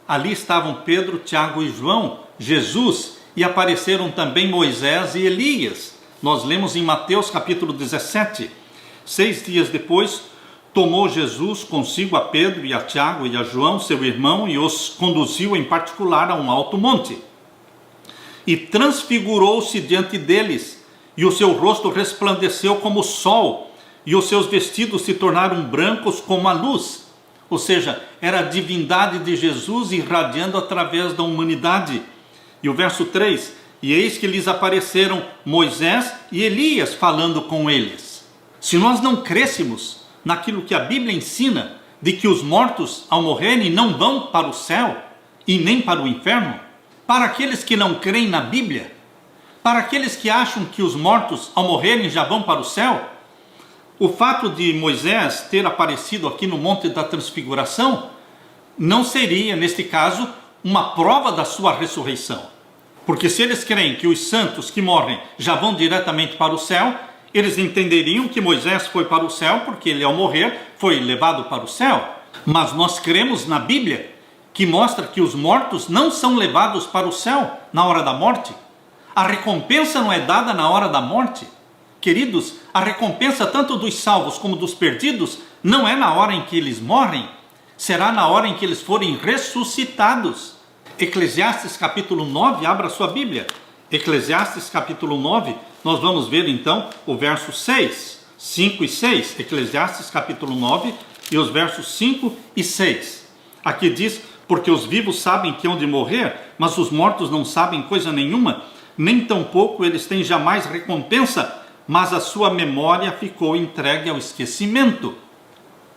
[SPEAKER 1] Ali estavam Pedro, Tiago e João, Jesus, e apareceram também Moisés e Elias. Nós lemos em Mateus capítulo 17. 6 dias depois, tomou Jesus consigo a Pedro e a Tiago e a João, seu irmão, e os conduziu em particular a um alto monte. E transfigurou-se diante deles, e o seu rosto resplandeceu como o sol, e os seus vestidos se tornaram brancos como a luz. Ou seja, era a divindade de Jesus irradiando através da humanidade. E o verso 3, e eis que lhes apareceram Moisés e Elias falando com eles. Se nós não crêssemos naquilo que a Bíblia ensina, de que os mortos ao morrerem não vão para o céu e nem para o inferno, para aqueles que não creem na Bíblia, para aqueles que acham que os mortos ao morrerem já vão para o céu, o fato de Moisés ter aparecido aqui no Monte da Transfiguração não seria, neste caso, uma prova da sua ressurreição. Porque se eles creem que os santos que morrem já vão diretamente para o céu, eles entenderiam que Moisés foi para o céu porque ele, ao morrer, foi levado para o céu. Mas nós cremos na Bíblia, que mostra que os mortos não são levados para o céu na hora da morte. A recompensa não é dada na hora da morte. Queridos, a recompensa tanto dos salvos como dos perdidos não é na hora em que eles morrem, será na hora em que eles forem ressuscitados. Eclesiastes capítulo 9, abra sua Bíblia. Eclesiastes capítulo 9, nós vamos ver então o verso 6, 5 e 6. Eclesiastes capítulo 9 e os versos 5 e 6. Aqui diz, porque os vivos sabem que hão de morrer, mas os mortos não sabem coisa nenhuma, nem tampouco eles têm jamais recompensa, mas a sua memória ficou entregue ao esquecimento.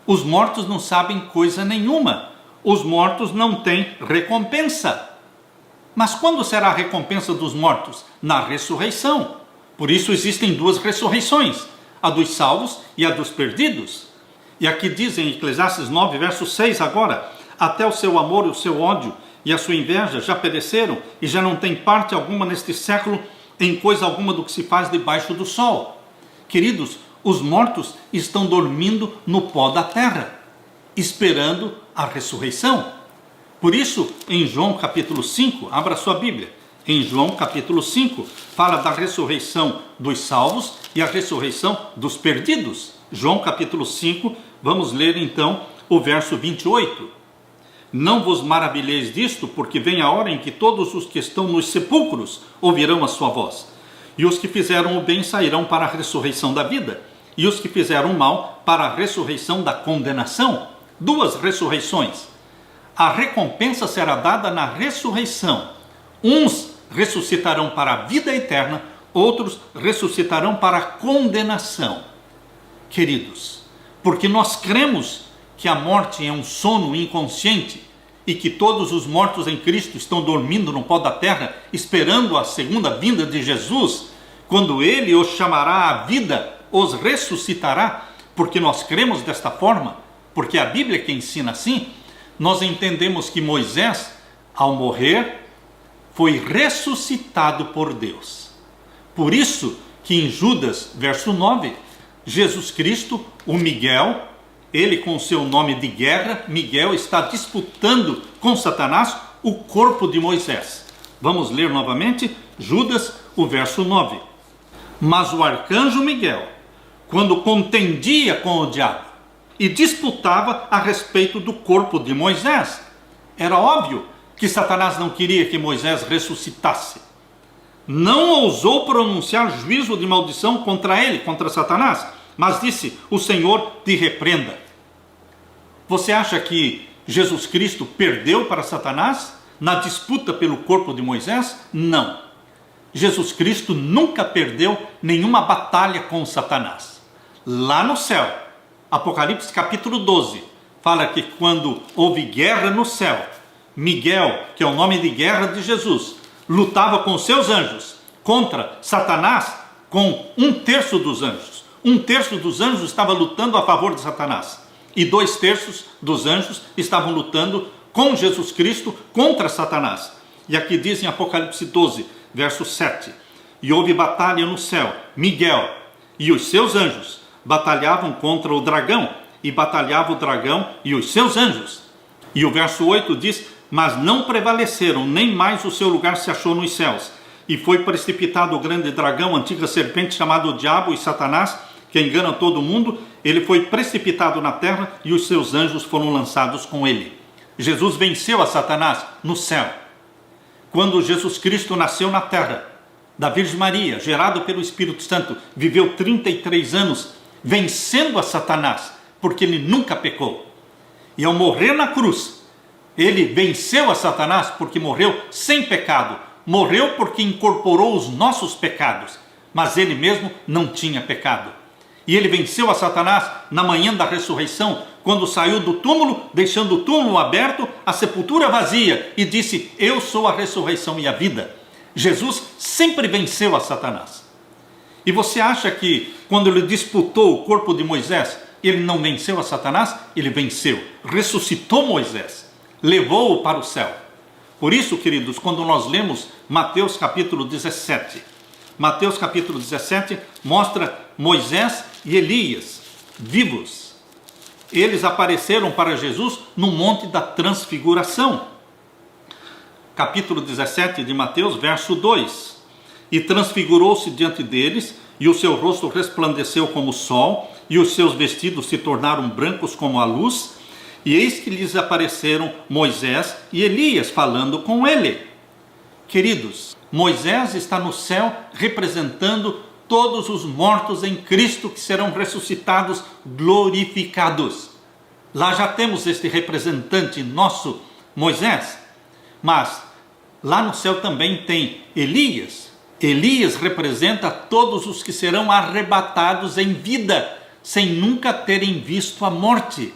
[SPEAKER 1] Os mortos não sabem coisa nenhuma. Os mortos não têm recompensa. Mas quando será a recompensa dos mortos? Na ressurreição. Por isso existem duas ressurreições, a dos salvos e a dos perdidos. E aqui diz em Eclesiastes 9, verso 6 agora, até o seu amor e o seu ódio e a sua inveja já pereceram e já não tem parte alguma neste século em coisa alguma do que se faz debaixo do sol. Queridos, os mortos estão dormindo no pó da terra, esperando a ressurreição. Por isso, em João capítulo 5, abra sua Bíblia, em João capítulo 5, fala da ressurreição dos salvos e a ressurreição dos perdidos. João capítulo 5, vamos ler então o verso 28. Não vos maravilheis disto, porque vem a hora em que todos os que estão nos sepulcros ouvirão a sua voz. E os que fizeram o bem sairão para a ressurreição da vida, e os que fizeram o mal para a ressurreição da condenação. Duas ressurreições. A recompensa será dada na ressurreição. Uns ressuscitarão para a vida eterna, outros ressuscitarão para a condenação. Queridos, porque nós cremos que a morte é um sono inconsciente e que todos os mortos em Cristo estão dormindo no pó da terra, esperando a segunda vinda de Jesus, quando Ele os chamará à vida, os ressuscitará, porque nós cremos desta forma, porque a Bíblia que ensina assim, nós entendemos que Moisés, ao morrer, foi ressuscitado por Deus. Por isso que em Judas, verso 9, Jesus Cristo, o Miguel, ele com seu nome de guerra, Miguel, está disputando com Satanás o corpo de Moisés. Vamos ler novamente Judas, o verso 9. Mas o arcanjo Miguel, quando contendia com o diabo e disputava a respeito do corpo de Moisés. Era óbvio que Satanás não queria que Moisés ressuscitasse. Não ousou pronunciar juízo de maldição contra ele, contra Satanás, mas disse: o Senhor te repreenda. Você acha que Jesus Cristo perdeu para Satanás na disputa pelo corpo de Moisés? Não. Jesus Cristo nunca perdeu nenhuma batalha com Satanás. Lá no céu, Apocalipse capítulo 12, fala que quando houve guerra no céu, Miguel, que é o nome de guerra de Jesus, lutava com seus anjos contra Satanás com 1/3 dos anjos. 1/3 dos anjos estava lutando a favor de Satanás. E 2/3 dos anjos estavam lutando com Jesus Cristo contra Satanás. E aqui diz em Apocalipse 12, verso 7. E houve batalha no céu. Miguel e os seus anjos batalhavam contra o dragão. E batalhava o dragão e os seus anjos. E o verso 8 diz: mas não prevaleceram, nem mais o seu lugar se achou nos céus. E foi precipitado o grande dragão, a antiga serpente, chamado Diabo e Satanás, que engana todo mundo. Ele foi precipitado na terra e os seus anjos foram lançados com ele. Jesus venceu a Satanás no céu. Quando Jesus Cristo nasceu na terra, da Virgem Maria, gerado pelo Espírito Santo, viveu 33 anos vencendo a Satanás, porque ele nunca pecou. E ao morrer na cruz, ele venceu a Satanás porque morreu sem pecado. Morreu porque incorporou os nossos pecados, mas ele mesmo não tinha pecado. E ele venceu a Satanás na manhã da ressurreição, quando saiu do túmulo, deixando o túmulo aberto, a sepultura vazia, e disse: eu sou a ressurreição e a vida. Jesus sempre venceu a Satanás. E você acha que quando ele disputou o corpo de Moisés, ele não venceu a Satanás? Ele venceu, ressuscitou Moisés, levou-o para o céu. Por isso, queridos, quando nós lemos Mateus capítulo 17, Mateus capítulo 17 mostra Moisés e Elias vivos. Eles apareceram para Jesus no Monte da Transfiguração. Capítulo 17 de Mateus, verso 2. E transfigurou-se diante deles, e o seu rosto resplandeceu como o sol, e os seus vestidos se tornaram brancos como a luz. E eis que lhes apareceram Moisés e Elias falando com ele. Queridos, Moisés está no céu representando todos os mortos em Cristo que serão ressuscitados, glorificados. Lá já temos este representante nosso, Moisés. Mas lá no céu também tem Elias. Elias representa todos os que serão arrebatados em vida, sem nunca terem visto a morte.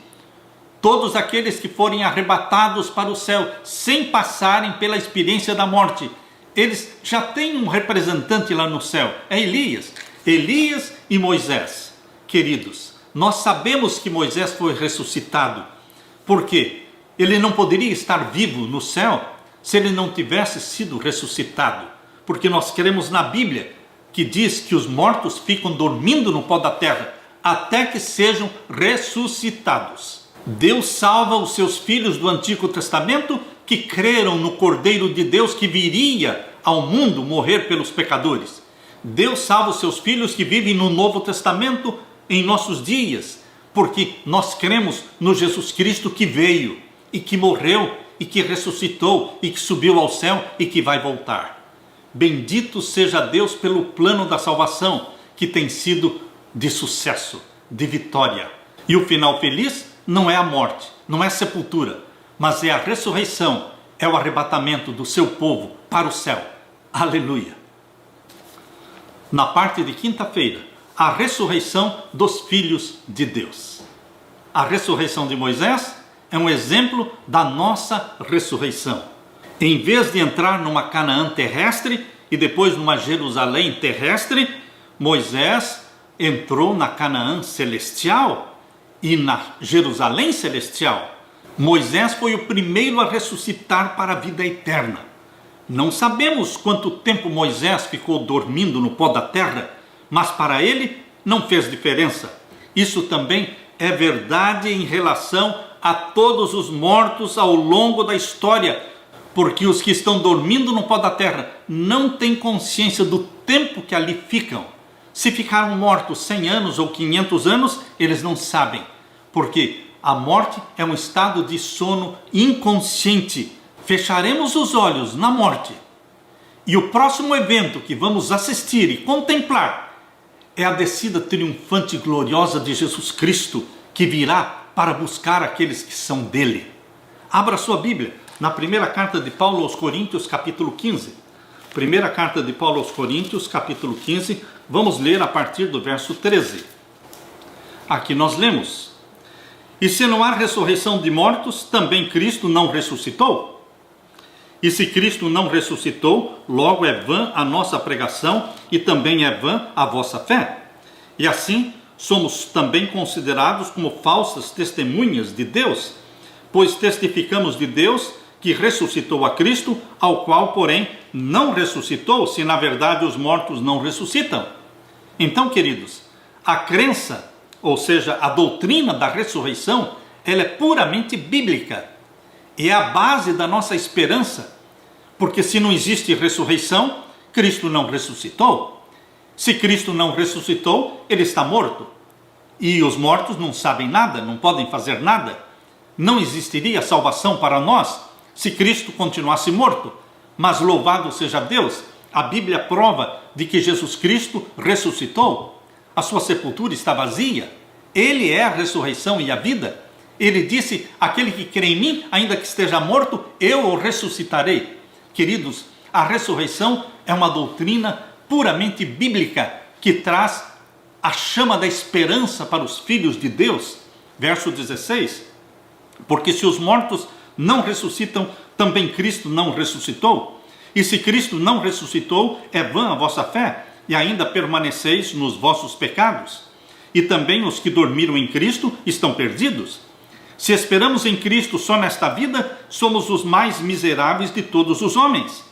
[SPEAKER 1] Todos aqueles que forem arrebatados para o céu, sem passarem pela experiência da morte, eles já têm um representante lá no céu, é Elias. Elias e Moisés. Queridos, nós sabemos que Moisés foi ressuscitado, porque ele não poderia estar vivo no céu se ele não tivesse sido ressuscitado, porque nós cremos na Bíblia, que diz que os mortos ficam dormindo no pó da terra, até que sejam ressuscitados. Deus salva os seus filhos do Antigo Testamento que creram no Cordeiro de Deus que viria ao mundo morrer pelos pecadores. Deus salva os seus filhos que vivem no Novo Testamento em nossos dias, porque nós cremos no Jesus Cristo que veio e que morreu e que ressuscitou e que subiu ao céu e que vai voltar. Bendito seja Deus pelo plano da salvação que tem sido de sucesso, de vitória. E o final feliz não é a morte, não é a sepultura, mas é a ressurreição, é o arrebatamento do seu povo para o céu. Aleluia! Na parte de quinta-feira, a ressurreição dos filhos de Deus. A ressurreição de Moisés é um exemplo da nossa ressurreição. Em vez de entrar numa Canaã terrestre e depois numa Jerusalém terrestre, Moisés entrou na Canaã celestial e na Jerusalém celestial. Moisés foi o primeiro a ressuscitar para a vida eterna. Não sabemos quanto tempo Moisés ficou dormindo no pó da terra, mas para ele não fez diferença. Isso também é verdade em relação a todos os mortos ao longo da história, porque os que estão dormindo no pó da terra não têm consciência do tempo que ali ficam. Se ficaram mortos 100 anos ou 500 anos, eles não sabem, porque a morte é um estado de sono inconsciente. Fecharemos os olhos na morte. E o próximo evento que vamos assistir e contemplar é a descida triunfante e gloriosa de Jesus Cristo, que virá para buscar aqueles que são dele. Abra sua Bíblia na primeira carta de Paulo aos Coríntios, capítulo 15. Primeira carta de Paulo aos Coríntios, capítulo 15. Vamos ler a partir do verso 13. Aqui nós lemos: E se não há ressurreição de mortos, também Cristo não ressuscitou? E se Cristo não ressuscitou, logo é vã a nossa pregação e também é vã a vossa fé. E assim somos também considerados como falsas testemunhas de Deus, pois testificamos de Deus que ressuscitou a Cristo, ao qual, porém, não ressuscitou, se na verdade os mortos não ressuscitam. Então, queridos, a crença, ou seja, a doutrina da ressurreição, ela é puramente bíblica. E é a base da nossa esperança, porque se não existe ressurreição, Cristo não ressuscitou. Se Cristo não ressuscitou, ele está morto. E os mortos não sabem nada, não podem fazer nada. Não existiria salvação para nós se Cristo continuasse morto. Mas louvado seja Deus, a Bíblia prova de que Jesus Cristo ressuscitou. A sua sepultura está vazia. Ele é a ressurreição e a vida. Ele disse: aquele que crê em mim, ainda que esteja morto, eu o ressuscitarei. Queridos, a ressurreição é uma doutrina puramente bíblica que traz a chama da esperança para os filhos de Deus. Verso 16: Porque se os mortos não ressuscitam, também Cristo não ressuscitou. E se Cristo não ressuscitou, é vã a vossa fé, e ainda permaneceis nos vossos pecados. E também os que dormiram em Cristo estão perdidos. Se esperamos em Cristo só nesta vida, somos os mais miseráveis de todos os homens.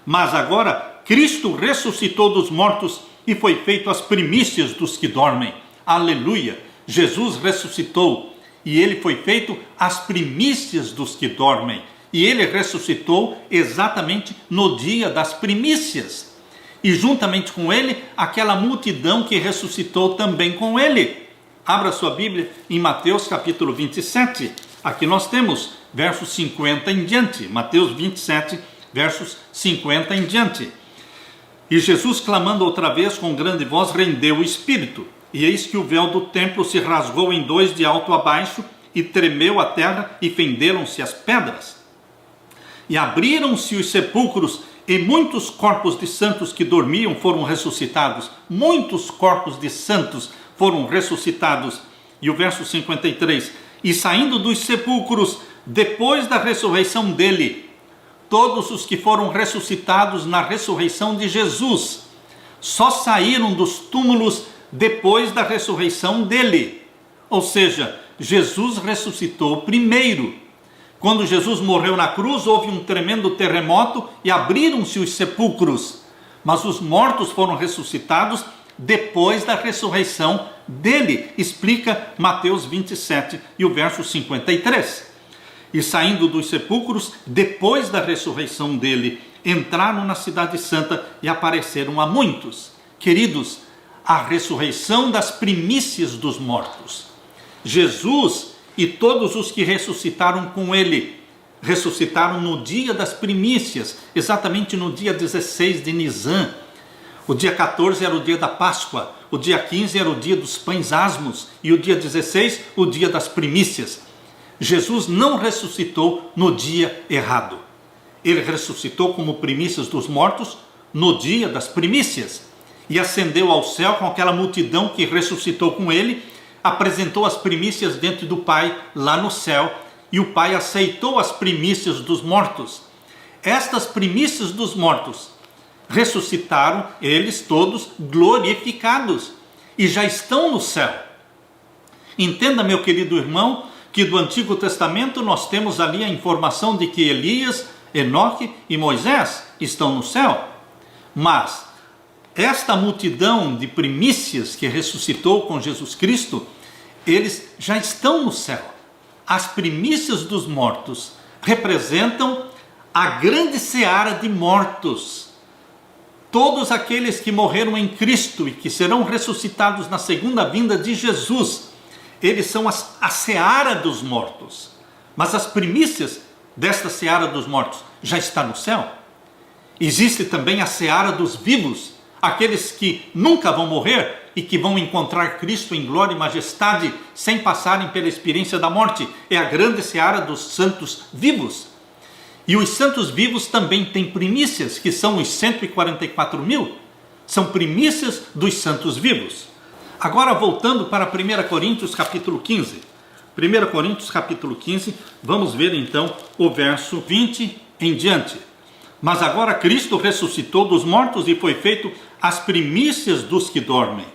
[SPEAKER 1] Mas agora Cristo ressuscitou dos mortos e foi feito as primícias dos que dormem. Aleluia! Jesus ressuscitou e ele foi feito as primícias dos que dormem. E ele ressuscitou exatamente no dia das primícias. E juntamente com ele, aquela multidão que ressuscitou também com ele. Abra sua Bíblia em Mateus capítulo 27. Aqui nós temos versos 50 em diante. Mateus 27, versos 50 em diante. E Jesus, clamando outra vez com grande voz, rendeu o espírito. E eis que o véu do templo se rasgou em dois de alto a baixo, e tremeu a terra, e fenderam-se as pedras. E abriram-se os sepulcros, e muitos corpos de santos que dormiam foram ressuscitados. Muitos corpos de santos foram ressuscitados. E o verso 53: E saindo dos sepulcros, depois da ressurreição dele, todos os que foram ressuscitados na ressurreição de Jesus, só saíram dos túmulos depois da ressurreição dele. Ou seja, Jesus ressuscitou primeiro. Quando Jesus morreu na cruz, houve um tremendo terremoto e abriram-se os sepulcros. Mas os mortos foram ressuscitados depois da ressurreição dele. Explica Mateus 27 e o verso 53. E saindo dos sepulcros, depois da ressurreição dele, entraram na cidade santa e apareceram a muitos. Queridos, a ressurreição das primícias dos mortos. Jesus e todos os que ressuscitaram com ele, ressuscitaram no dia das primícias, exatamente no dia 16 de Nisan. O dia 14 era o dia da Páscoa, o dia 15 era o dia dos pães asmos, e o dia 16, o dia das primícias. Jesus não ressuscitou no dia errado. Ele ressuscitou como primícias dos mortos no dia das primícias, e ascendeu ao céu com aquela multidão que ressuscitou com ele, apresentou as primícias diante do Pai lá no céu, e o Pai aceitou as primícias dos mortos. Estas primícias dos mortos ressuscitaram, eles todos glorificados, e já estão no céu. Entenda, meu querido irmão, que do Antigo Testamento nós temos ali a informação de que Elias, Enoque e Moisés estão no céu. Mas esta multidão de primícias que ressuscitou com Jesus Cristo, eles já estão no céu. As primícias dos mortos representam a grande seara de mortos. Todos aqueles que morreram em Cristo e que serão ressuscitados na segunda vinda de Jesus, eles são a seara dos mortos. Mas as primícias desta seara dos mortos já está no céu. Existe também a seara dos vivos, aqueles que nunca vão morrer e que vão encontrar Cristo em glória e majestade sem passarem pela experiência da morte. É a grande seara dos santos vivos. E os santos vivos também têm primícias, que são os 144.000. São primícias dos santos vivos. Agora voltando para 1 Coríntios capítulo 15. 1 Coríntios capítulo 15, vamos ver então o verso 20 em diante. Mas agora Cristo ressuscitou dos mortos e foi feito as primícias dos que dormem.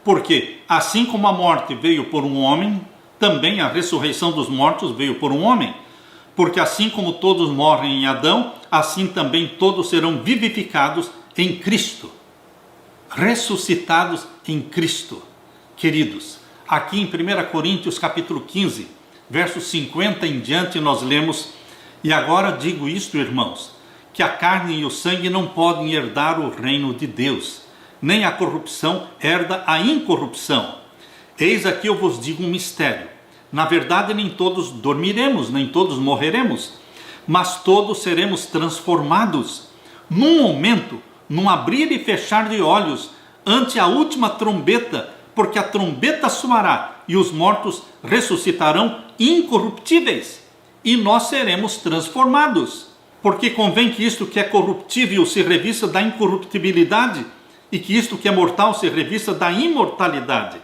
[SPEAKER 1] Porque assim como a morte veio por um homem, também a ressurreição dos mortos veio por um homem. Porque assim como todos morrem em Adão, assim também todos serão vivificados em Cristo. Ressuscitados em Cristo. Queridos, aqui em 1 Coríntios capítulo 15, versos 50 em diante, nós lemos: e agora digo isto, irmãos, que a carne e o sangue não podem herdar o reino de Deus, nem a corrupção herda a incorrupção. Eis aqui eu vos digo um mistério. Na verdade, nem todos dormiremos, nem todos morreremos, mas todos seremos transformados, num momento, num abrir e fechar de olhos, ante a última trombeta, porque a trombeta soará, e os mortos ressuscitarão incorruptíveis, e nós seremos transformados. Porque convém que isto que é corruptível se revista da incorruptibilidade, e que isto que é mortal se revista da imortalidade.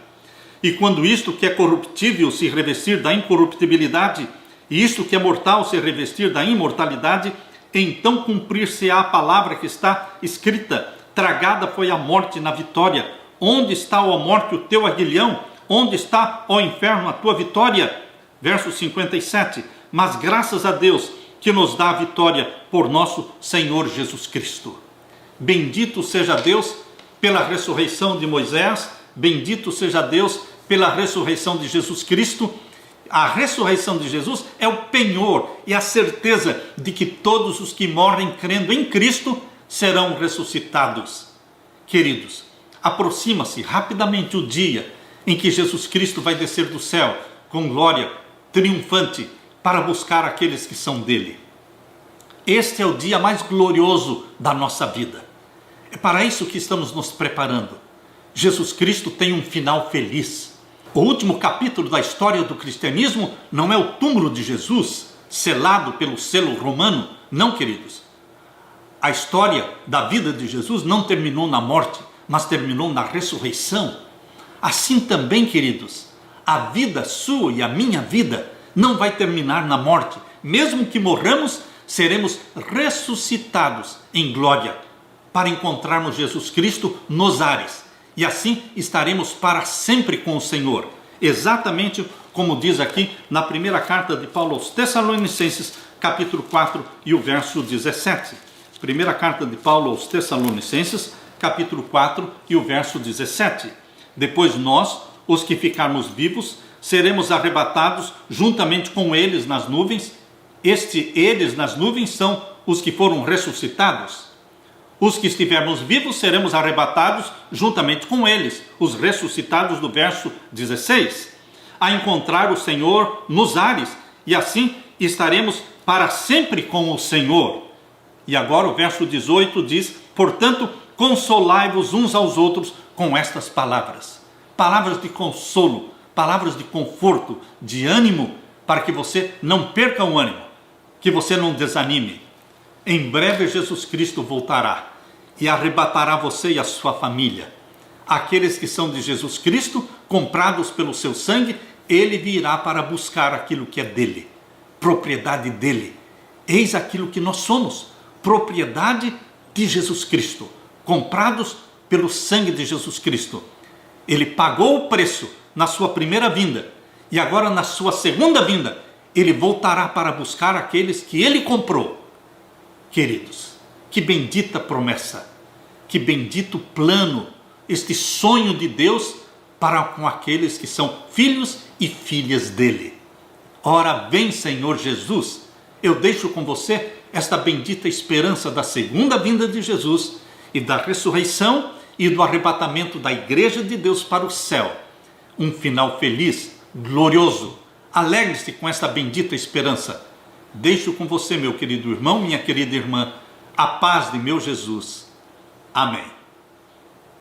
[SPEAKER 1] E quando isto que é corruptível se revestir da incorruptibilidade, e isto que é mortal se revestir da imortalidade, então cumprir-se-á a palavra que está escrita: tragada foi a morte na vitória. Onde está, ó morte, o teu aguilhão? Onde está, ó inferno, a tua vitória? Verso 57. Mas graças a Deus que nos dá a vitória por nosso Senhor Jesus Cristo. Bendito seja Deus pela ressurreição de Moisés, bendito seja Deus pela ressurreição de Jesus Cristo. A ressurreição de Jesus é o penhor e a certeza de que todos os que morrem crendo em Cristo serão ressuscitados. Queridos, aproxima-se rapidamente o dia em que Jesus Cristo vai descer do céu com glória triunfante para buscar aqueles que são dele. Este é o dia mais glorioso da nossa vida. É para isso que estamos nos preparando. Jesus Cristo tem um final feliz. O último capítulo da história do cristianismo não é o túmulo de Jesus, selado pelo selo romano. Não, queridos. A história da vida de Jesus não terminou na morte, mas terminou na ressurreição. Assim também, queridos, a vida sua e a minha vida não vai terminar na morte. Mesmo que morramos, seremos ressuscitados em glória para encontrarmos Jesus Cristo nos ares. E assim estaremos para sempre com o Senhor. Exatamente como diz aqui na primeira carta de Paulo aos Tessalonicenses, capítulo 4 e o verso 17. Primeira carta de Paulo aos Tessalonicenses, capítulo 4 e o verso 17. Depois nós, os que ficarmos vivos, seremos arrebatados juntamente com eles nas nuvens. Eles nas nuvens são os que foram ressuscitados. Os que estivermos vivos seremos arrebatados juntamente com eles, os ressuscitados do verso 16, a encontrar o Senhor nos ares, e assim estaremos para sempre com o Senhor. E agora o verso 18 diz: portanto, consolai-vos uns aos outros com estas palavras. Palavras de consolo, palavras de conforto, de ânimo, para que você não perca o ânimo, que você não desanime. Em breve Jesus Cristo voltará e arrebatará você e a sua família. Aqueles que são de Jesus Cristo, comprados pelo seu sangue, ele virá para buscar aquilo que é dele, propriedade dele. Eis aquilo que nós somos, propriedade de Jesus Cristo, comprados pelo sangue de Jesus Cristo. Ele pagou o preço na sua primeira vinda, e agora na sua segunda vinda, ele voltará para buscar aqueles que ele comprou. Queridos, que bendita promessa, que bendito plano, este sonho de Deus para com aqueles que são filhos e filhas dele. Ora, vem Senhor Jesus, eu deixo com você esta bendita esperança da segunda vinda de Jesus e da ressurreição e do arrebatamento da igreja de Deus para o céu. Um final feliz glorioso. Alegre-se com esta bendita esperança. Deixo com você, meu querido irmão, minha querida irmã, a paz de meu Jesus. Amém.